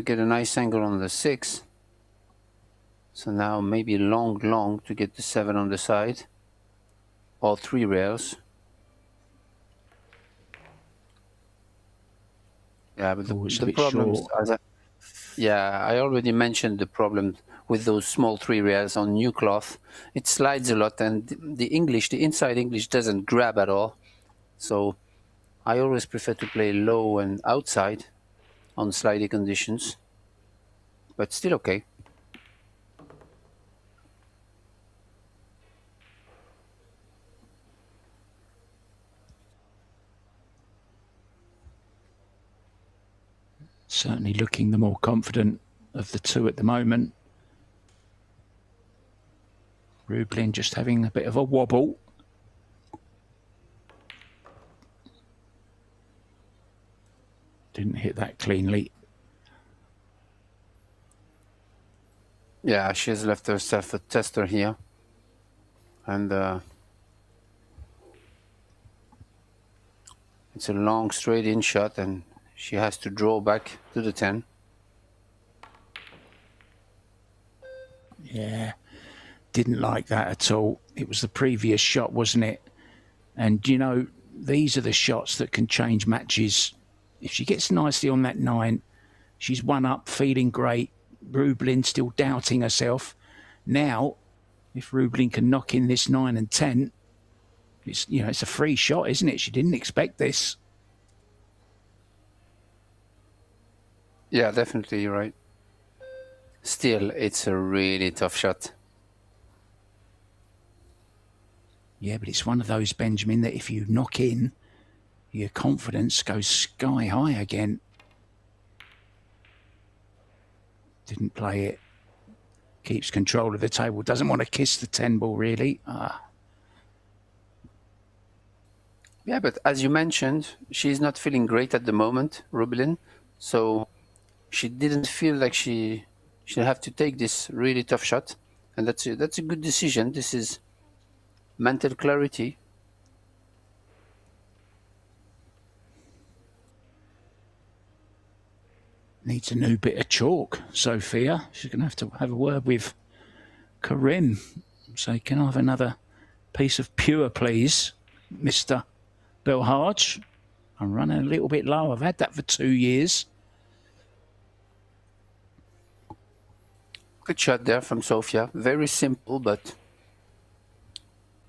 get a nice angle on the 6. So now maybe long to get the 7 on the side, or 3 rails. Yeah, but the problems, I already mentioned the problem with those small 3 rails on new cloth. It slides a lot, and the inside English doesn't grab at all. So I always prefer to play low and outside on slidey conditions, but still okay. Certainly looking the more confident of the 2 at the moment. Rublin just having a bit of a wobble. Didn't hit that cleanly. Yeah, she has left herself a tester here. And it's a long straight in shot, and she has to draw back to the 10. Yeah, didn't like that at all. It was the previous shot, wasn't it? And, you know, these are the shots that can change matches. If she gets nicely on that 9, she's 1 up, feeling great. Rublin still doubting herself. Now, if Rublin can knock in this 9 and 10, it's a free shot, isn't it? She didn't expect this. Yeah, definitely, you're right. Still, it's a really tough shot. Yeah, but it's one of those, Benjamin, that if you knock in, your confidence goes sky high again. Didn't play it. Keeps control of the table. Doesn't want to kiss the 10 ball, really. Yeah, but as you mentioned, she's not feeling great at the moment, Rublin. So she didn't feel like she'll have to take this really tough shot. And that's a good decision. This is mental clarity. Needs a new bit of chalk, Sophia. She's going to have a word with Karim. Say, can I have another piece of pure, please, Mr. Belhaj? I'm running a little bit low. I've had that for 2 years. Good shot there from Sofia. Very simple, but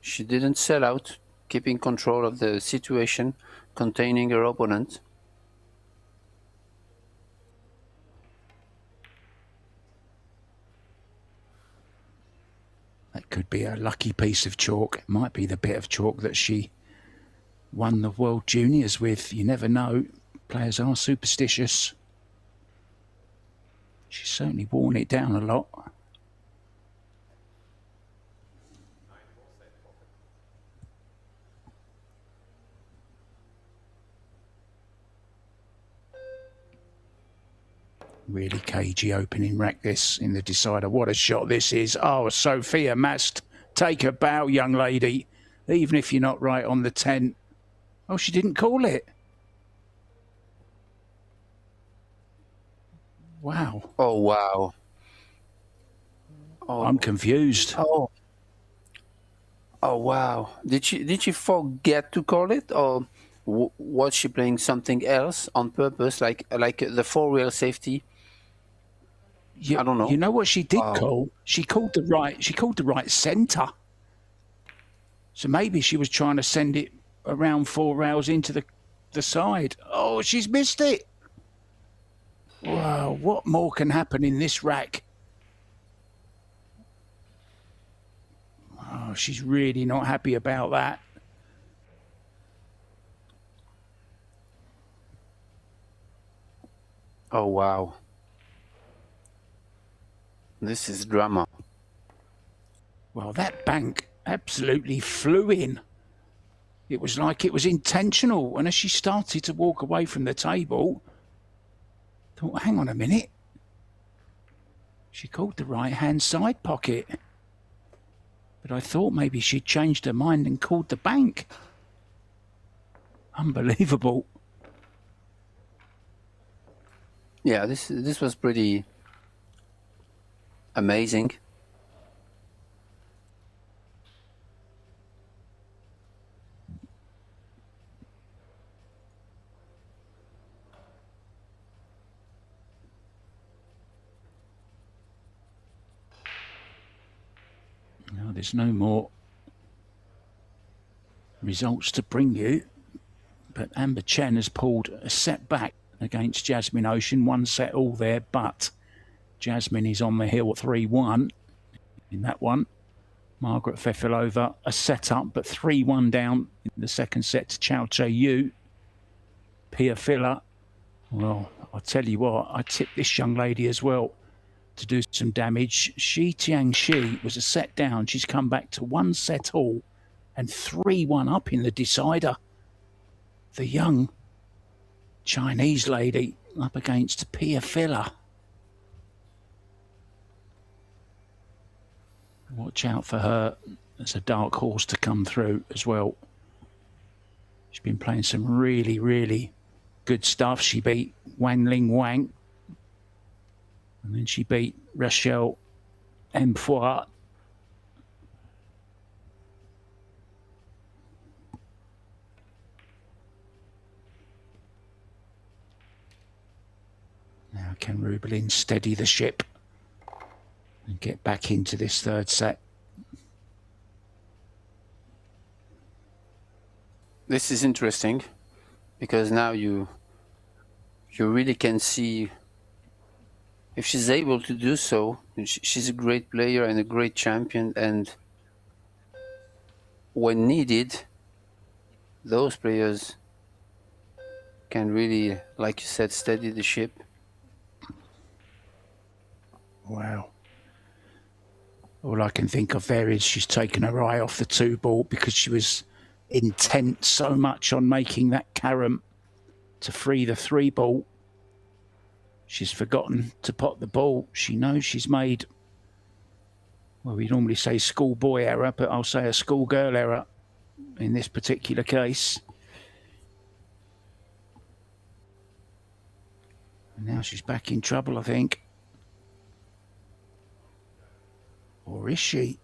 she didn't sell out, keeping control of the situation, containing her opponent. That Could be a lucky piece of chalk. It might be the bit of chalk that she won the World Juniors with. You never know. Players are superstitious. She's certainly worn it down a lot. Really cagey opening rack this in the decider. What a shot this is. Oh, Sophia must take a bow, young lady, even if you're not right on the 10. Oh, she didn't call it. Wow. Oh, wow. Oh. I'm confused. Oh. Oh, wow. Did she forget to call it, or was she playing something else on purpose, like the 4-rail safety? I don't know. You know what she did call? She called the right centre. So maybe she was trying to send it around 4 rails into the side. Oh, she's missed it. Wow, what more can happen in this rack? Oh, she's really not happy about that. Oh, wow. This is drama. Well, that bank absolutely flew in. It was like it was intentional. And as she started to walk away from the table, I thought, hang on a minute. She called the right-hand side pocket. But I thought maybe she'd changed her mind and called the bank. Unbelievable. Yeah, this was pretty amazing. No, there's no more results to bring you. But Amber Chen has pulled a set back against Jasmine Ocean. 1 set all there, but Jasmine is on the hill 3-1 in that one. Margaret Fefilova a set up, but 3-1 down in the second set to Chao Che-Yu. Pia Filler. Well, I'll tell you what, I tipped this young lady as well to do some damage. Shi Tiangxi was a set down. She's come back to 1 set all and 3-1 up in the decider. The young Chinese lady up against Pia Filler. Watch out for her as a dark horse to come through as well. She's been playing some really, really good stuff. She beat Wan Ling Wang. And then she beat Rachel Mfoy. Now can Rubelin steady the ship and get back into this third set? This is interesting because now you really can see if she's able to do so. She's a great player and a great champion, and when needed, those players can really, like you said, steady the ship. Wow. All I can think of there is she's taken her eye off the 2 ball because she was intent so much on making that carom to free the 3 ball. She's forgotten to pot the ball. She knows she's made, well, we normally say schoolboy error, but I'll say a schoolgirl error in this particular case. And now she's back in trouble, I think. Or is she?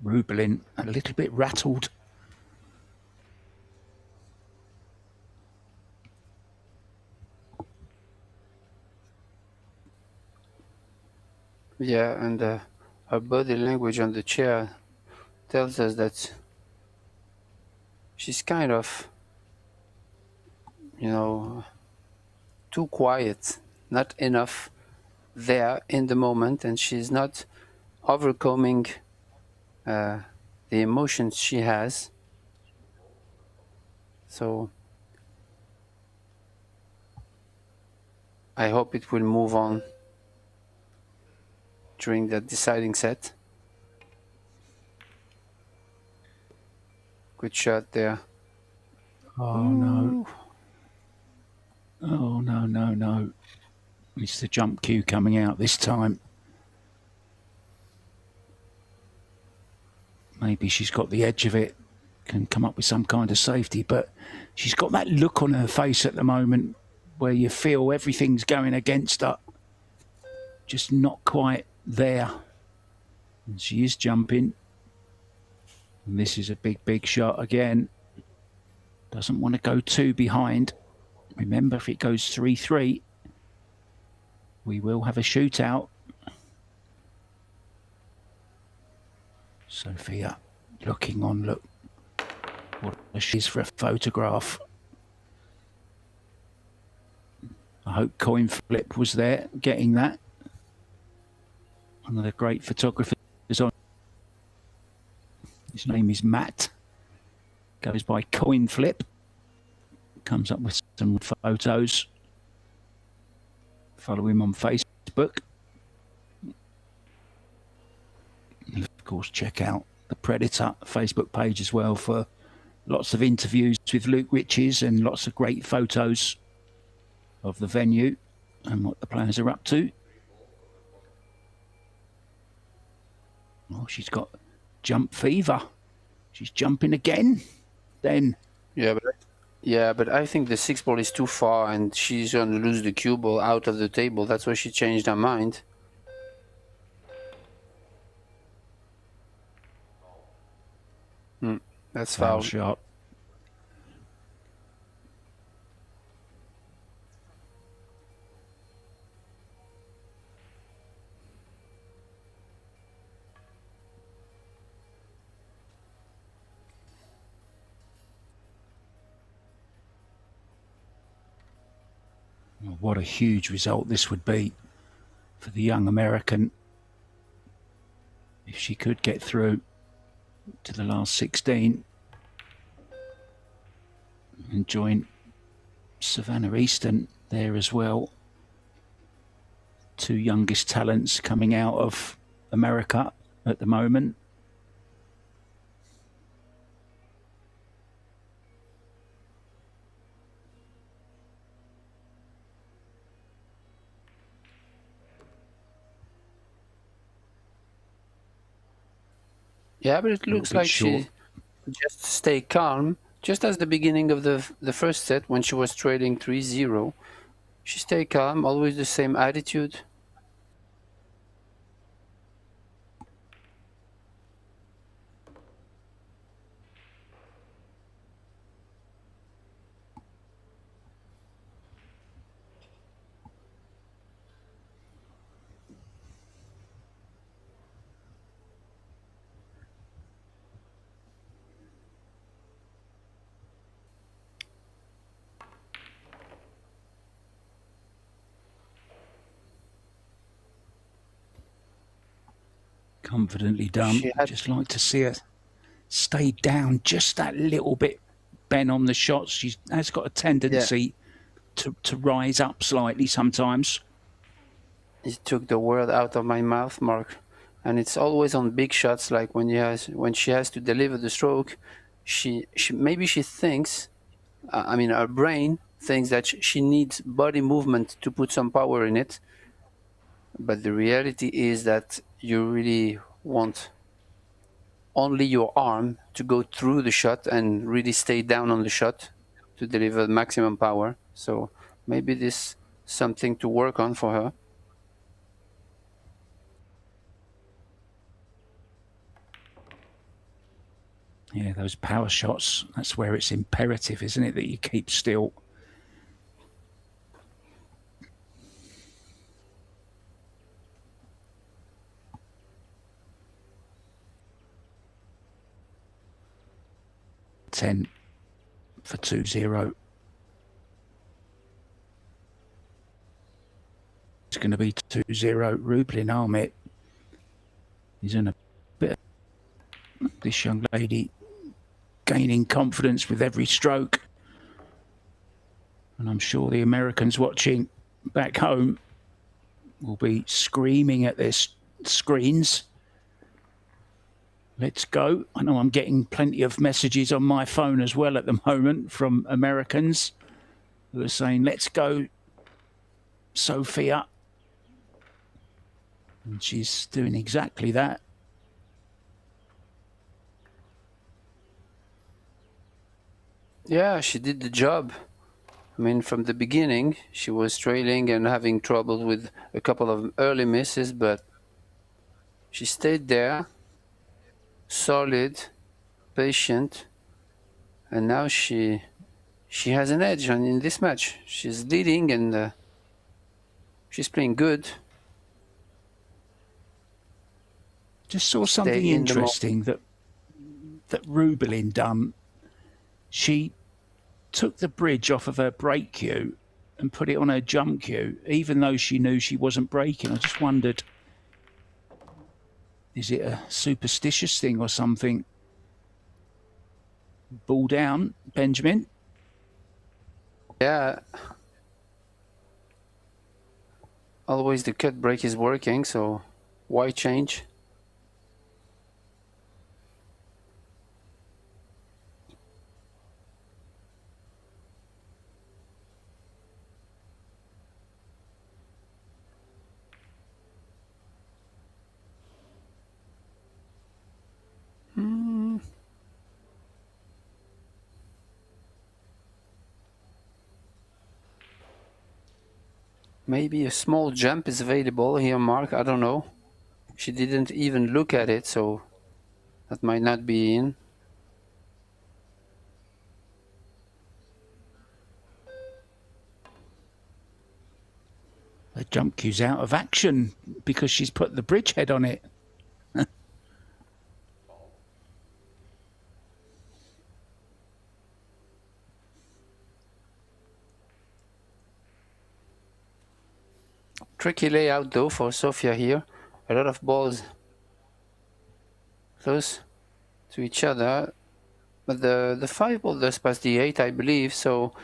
Rubelin a little bit rattled. Yeah, and her body language on the chair tells us that she's kind of, too quiet, not enough there in the moment, and she's not overcoming the emotions she has. So I hope it will move on during that deciding set. Good shot there. Oh, no. Oh, no, no, no. It's the jump cue coming out this time. Maybe she's got the edge of it, can come up with some kind of safety, but she's got that look on her face at the moment where you feel everything's going against her. Just not quite there. And she is jumping. And this is a big, big shot again. Doesn't want to go too behind. Remember, if it goes 3-3, we will have a shootout. Sophia looking on, look what she's for a photograph. I hope Coin Flip was there getting that. One of the great photographers on. His name is Matt. Goes by Coin Flip. Comes up with some photos. Follow him on Facebook. And of course, check out the Predator Facebook page as well for lots of interviews with Luke Riches and lots of great photos of the venue and what the players are up to. Oh, she's got jump fever. She's jumping again. Then. Yeah, but I think the 6 ball is too far and she's going to lose the cue ball out of the table. That's why she changed her mind. That's foul. Shot. What a huge result this would be for the young American if she could get through to the last 16 and join Savannah Easton there as well. Two youngest talents coming out of America at the moment. Yeah, but it looks like she just stayed calm. Just as the beginning of the first set when she was trailing 3-0. She stayed calm, always the same attitude. Confidently done. I'd just like to see her stay down just that little bit, Ben, on the shots. She has got a tendency to rise up slightly sometimes. You took the word out of my mouth, Mark. And it's always on big shots, like when she has to deliver the stroke, she maybe she thinks, her brain thinks that she needs body movement to put some power in it. But the reality is that you really want only your arm to go through the shot and really stay down on the shot to deliver maximum power. So maybe this is something to work on for her. Yeah, those power shots, that's where it's imperative, isn't it, that you keep still. 10 for 2-0. It's going to be 2-0. Rublin Armit is in a bit of this young lady gaining confidence with every stroke. And I'm sure the Americans watching back home will be screaming at their screens. Let's go. I know I'm getting plenty of messages on my phone as well at the moment from Americans who are saying, let's go, Sophia. And she's doing exactly that. Yeah, she did the job. I mean, from the beginning, she was trailing and having trouble with a couple of early misses, but she stayed there, solid, patient, and now she has an edge in this match. She's leading and she's playing good. Just saw something interesting that Rublin done. She took the bridge off of her break cue and put it on her jump cue, even though she knew she wasn't breaking. I just wondered, is it a superstitious thing or something? Ball down, Benjamin. Yeah. Always the cut break is working, so why change? Maybe a small jump is available here, Mark. I don't know. She didn't even look at it, so that might not be in. The jump cue's out of action because she's put the bridge head on it. Tricky layout though for Sofia here. A lot of balls close to each other. But the 5 ball does pass the 8, I believe, so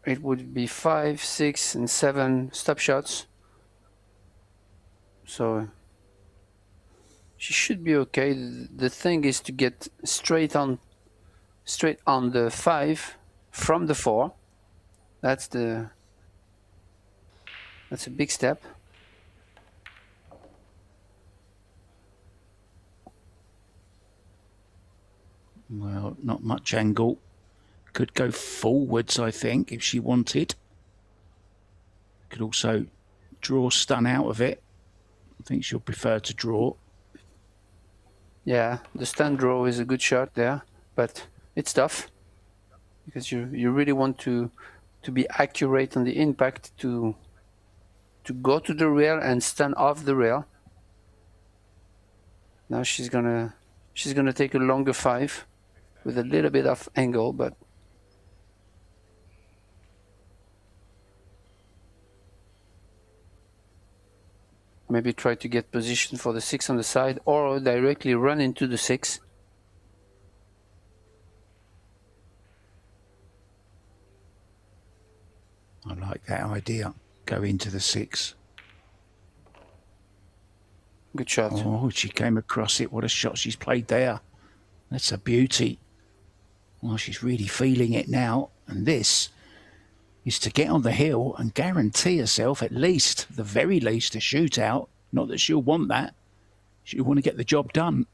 it would be 5, 6, and 7 stop shots. So she should be okay. The thing is to get straight on the 5 from the 4. That's a big step. Well, not much angle. Could go forwards, I think, if she wanted. Could also draw stun out of it. I think she'll prefer to draw. Yeah, the stun draw is a good shot there, but it's tough because you really want to be accurate on the impact to go to the rail and stun off the rail. Now she's gonna take a longer 5 with a little bit of angle, but maybe try to get position for the 6 on the side or directly run into the 6. I like that idea. Go into the 6. Good shot. Oh, she came across it. What a shot she's played there. That's a beauty. Well, she's really feeling it now. And this is to get on the hill and guarantee herself at least, the very least, a shootout. Not that she'll want that. She'll want to get the job done.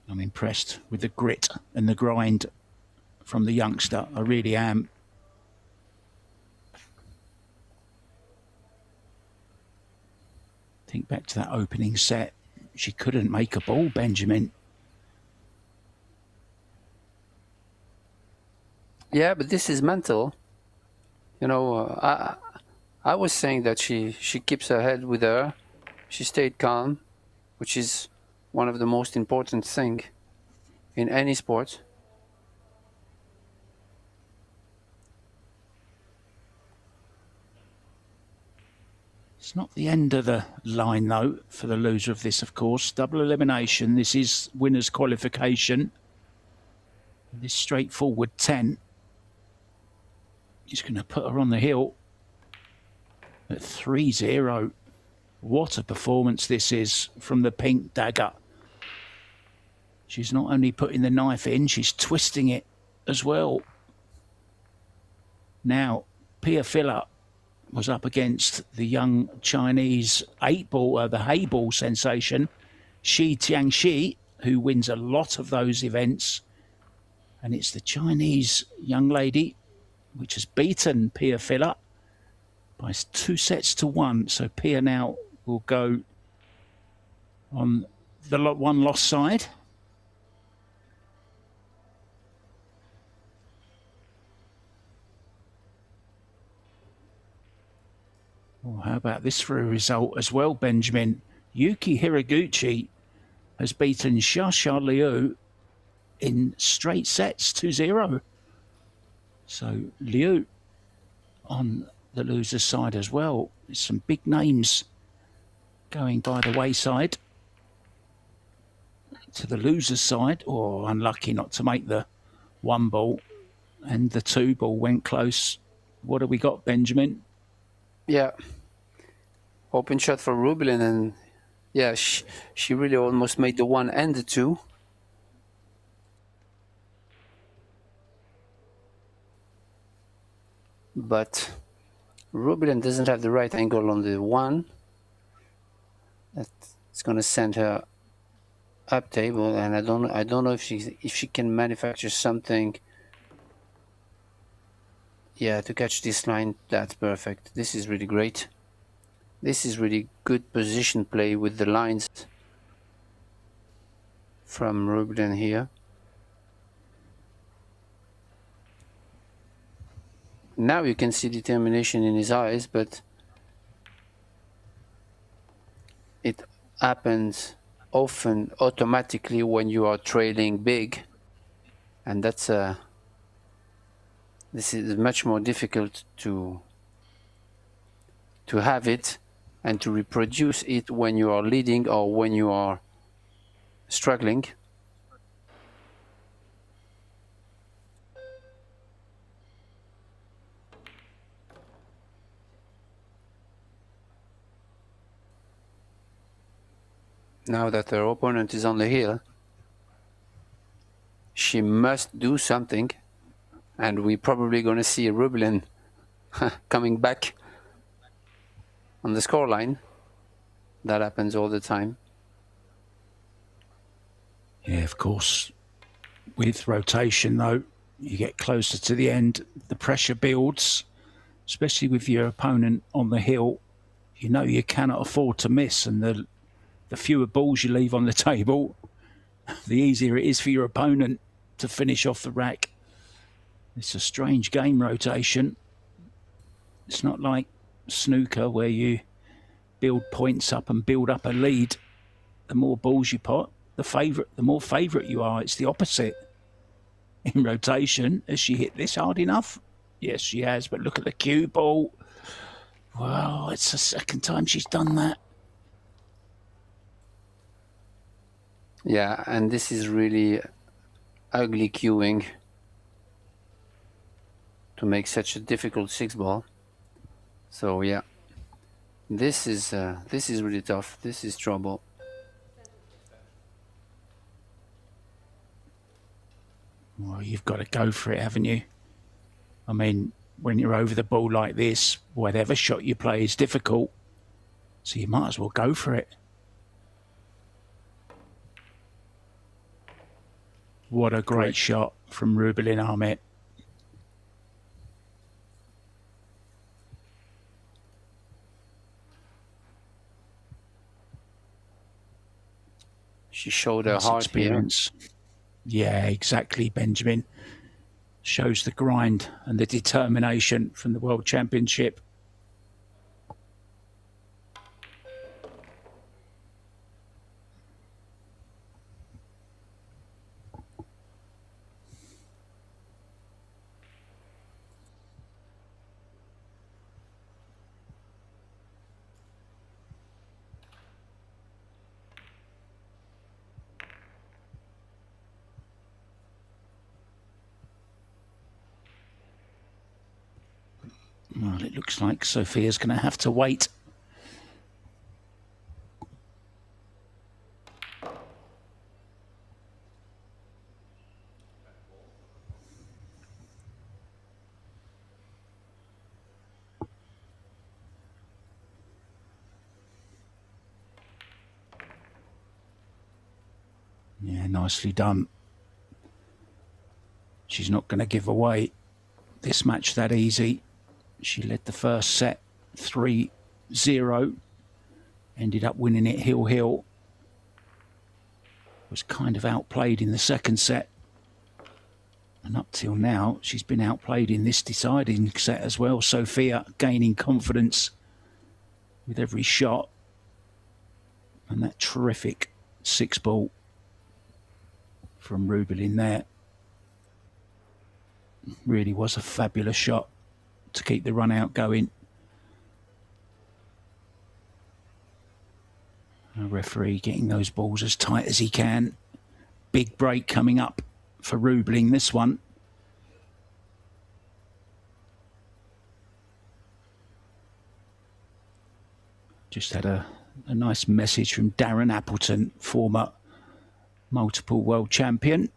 I'm impressed with the grit and the grind from the youngster. I really am. Think back to that opening set. She couldn't make a ball, Benjamin. Yeah, but this is mental. You know, I was saying that she keeps her head with her. She stayed calm, which is one of the most important thing in any sport. It's not the end of the line, though, for the loser of this, of course. Double elimination. This is winner's qualification. This straightforward 10. He's going to put her on the hill at 3-0. What a performance this is from the pink dagger. She's not only putting the knife in, she's twisting it as well. Now, Pia Filler was up against the young Chinese 8-ball, the hay-ball sensation, Shi Tiangxi, who wins a lot of those events. And it's the Chinese young lady which has beaten Pia Filler by 2-1. So Pia now will go on the one loss side. Well, how about this for a result as well, Benjamin? Yuki Hiraguchi has beaten Xia Liu in straight sets, 2-0. So Liu on the loser's side as well. There's some big names going by the wayside to the loser's side. Oh, unlucky not to make the 1 ball, and the 2 ball went close. What have we got, Benjamin? Yeah. Open shot for Rubelin, and yeah, she really almost made the 1 and the 2. But Rubelin doesn't have the right angle on the 1. That's going to send her up table, and I don't know if she can manufacture something. Yeah, to catch this line, that's perfect. This is really great. This is really good position play with the lines from Rubelin here. Now you can see determination in his eyes, but it happens often automatically when you are trailing big, and that's this is much more difficult to have it and to reproduce it when you are leading or when you are struggling. Now that her opponent is on the hill, she must do something, and we're probably going to see Rubelin coming back on the scoreline. That happens all the time. Yeah, of course. With rotation, though, you get closer to the end, the pressure builds, especially with your opponent on the hill. You know you cannot afford to miss, and the fewer balls you leave on the table, the easier it is for your opponent to finish off the rack. It's a strange game, rotation. It's not like snooker where you build points up and build up a lead. The more balls you put, the more favourite you are. It's the opposite. In rotation, has she hit this hard enough? Yes, she has, but look at the cue ball. Well, it's the second time she's done that. Yeah, and this is really ugly cueing to make such a difficult 6-ball. So yeah, this is really tough. This is trouble. Well, you've got to go for it, haven't you? I mean, when you're over the ball like this, whatever shot you play is difficult. So you might as well go for it. What a great shot from Rubelin Armet. She showed her heart experience. Here. Yeah, exactly, Benjamin. Shows the grind and the determination from the World Championship. Well, it looks like Sophia's going to have to wait. Yeah, nicely done. She's not going to give away this match that easy. She led the first set 3-0. Ended up winning it heel. Was kind of outplayed in the second set. And up till now, she's been outplayed in this deciding set as well. Sophia gaining confidence with every shot. And that terrific 6-ball from Rubelin there. Really was a fabulous shot to keep the run out going. A referee getting those balls as tight as he can. Big break coming up for Rubelin, this one. Just had a nice message from Darren Appleton, former multiple world champion.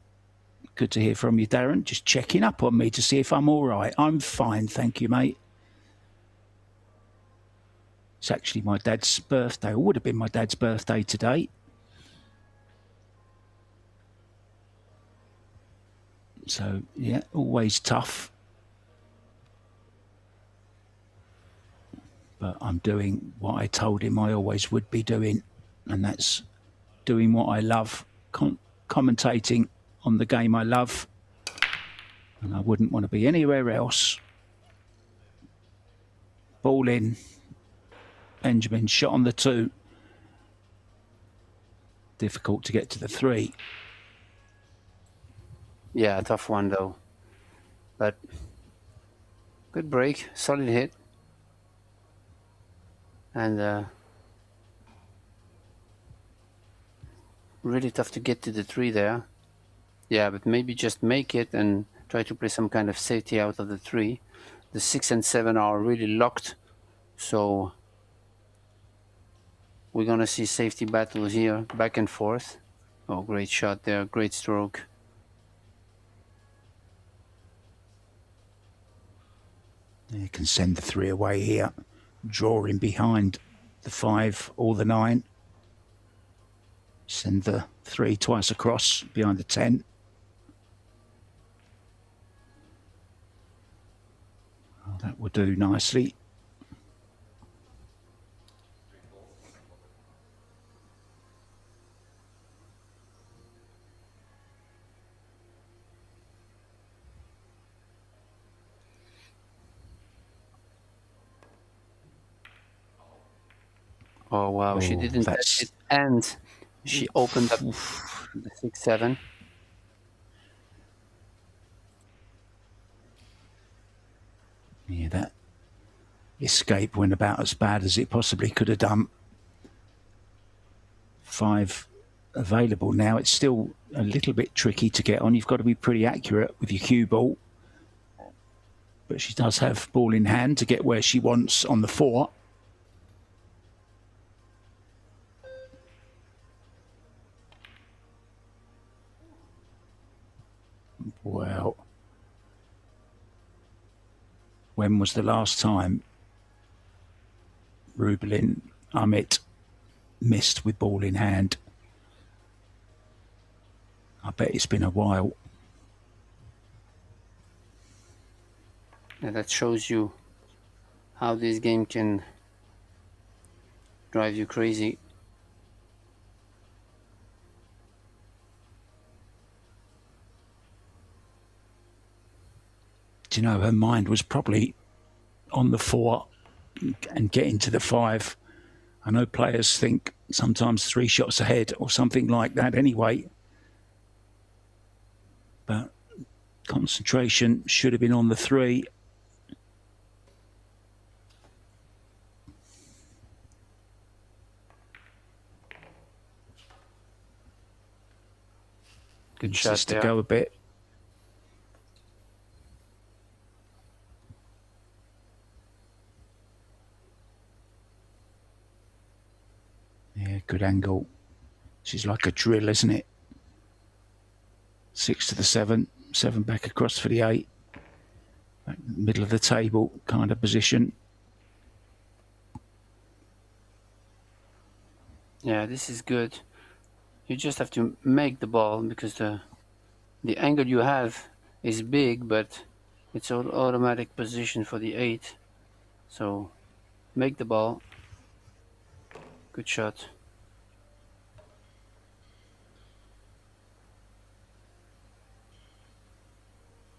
Good to hear from you, Darren. Just checking up on me to see if I'm all right. I'm fine, thank you, mate. It's actually my dad's birthday, or would have been my dad's birthday today. So, yeah, always tough. But I'm doing what I told him I always would be doing, and that's doing what I love, commentating on the game I love, and I wouldn't want to be anywhere else. Ball in. Benjamin shot on the 2. Difficult to get to the 3. Yeah, tough one though. But good break, solid hit. And really tough to get to the 3 there. Yeah, but maybe just make it and try to play some kind of safety out of the 3. The 6 and 7 are really locked, so we're going to see safety battles here, back and forth. Oh, great shot there, great stroke. You can send the 3 away here, drawing behind the 5 or the 9. Send the 3 twice across behind the 10. Oh, that will do nicely. Oh wow, she didn't touch it, and she opened up the 6-7. Yeah, that escape went about as bad as it possibly could have done. 5 available now. It's still a little bit tricky to get on. You've got to be pretty accurate with your cue ball. But she does have ball in hand to get where she wants on the 4. Well, when was the last time Rubelin Aramith missed with ball in hand? I bet it's been a while. And that shows you how this game can drive you crazy. Do you know, her mind was probably on the 4 and getting to the 5. I know players think sometimes 3 shots ahead or something like that anyway. But concentration should have been on the 3. Good shot just there. To go a bit. Yeah, good angle. She's like a drill, isn't it? 6 to the 7, 7 back across for the 8. Back in the middle of the table kind of position. Yeah, this is good. You just have to make the ball because the angle you have is big, but it's an automatic position for the 8. So make the ball. Good shot.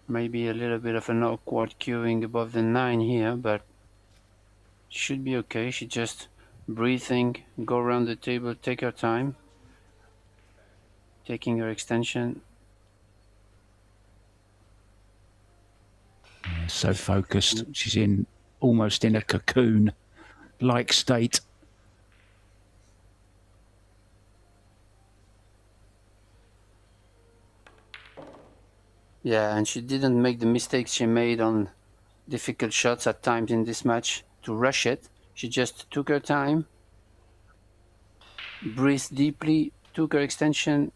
Maybe a little bit of an awkward queuing above the 9 here, but should be okay. She just breathing, go around the table, take her time, taking her extension. Yeah, so focused. She's in almost in a cocoon-like state. Yeah, and she didn't make the mistakes she made on difficult shots at times in this match to rush it. She just took her time, breathed deeply, took her extension,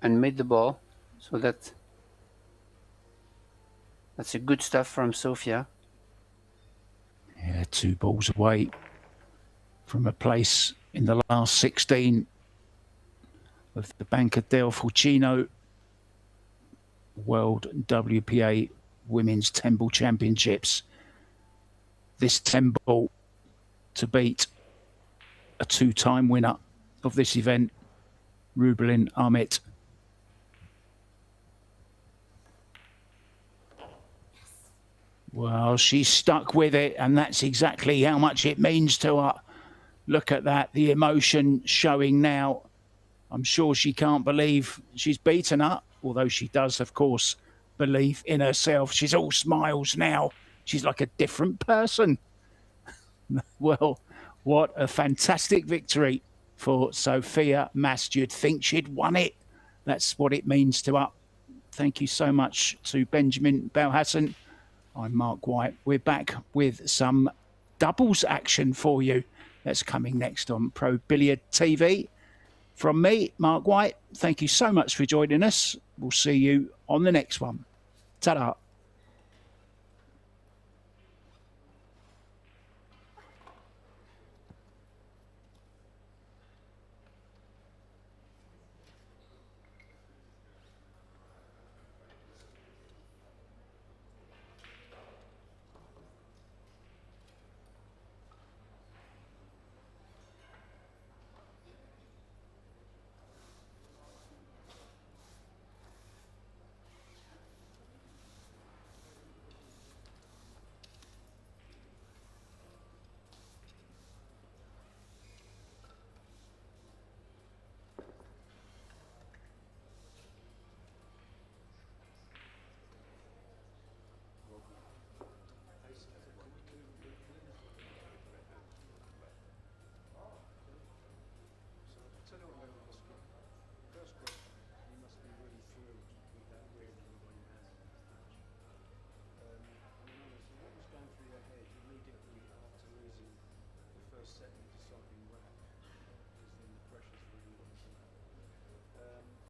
and made the ball. So that's a good stuff from Sofia. Yeah, 2 balls away from a place in the last 16 of the Banca del Fucino World WPA Women's 10-ball Championships. This 10-ball to beat a 2-time winner of this event, Rubalin Aramith. Well, she's stuck with it, and that's exactly how much it means to her. Look at that, the emotion showing now. I'm sure she can't believe she's beaten her, although she does, of course, believe in herself. She's all smiles now. She's like a different person. Well, what a fantastic victory for Sophia Mast. You'd think she'd won it. That's what it means to her. Thank you so much to Benjamin Belhassan. I'm Mark White. We're back with some doubles action for you. That's coming next on Pro Billiard TV. From me, Mark White, thank you so much for joining us. We'll see you on the next one. Ta-da.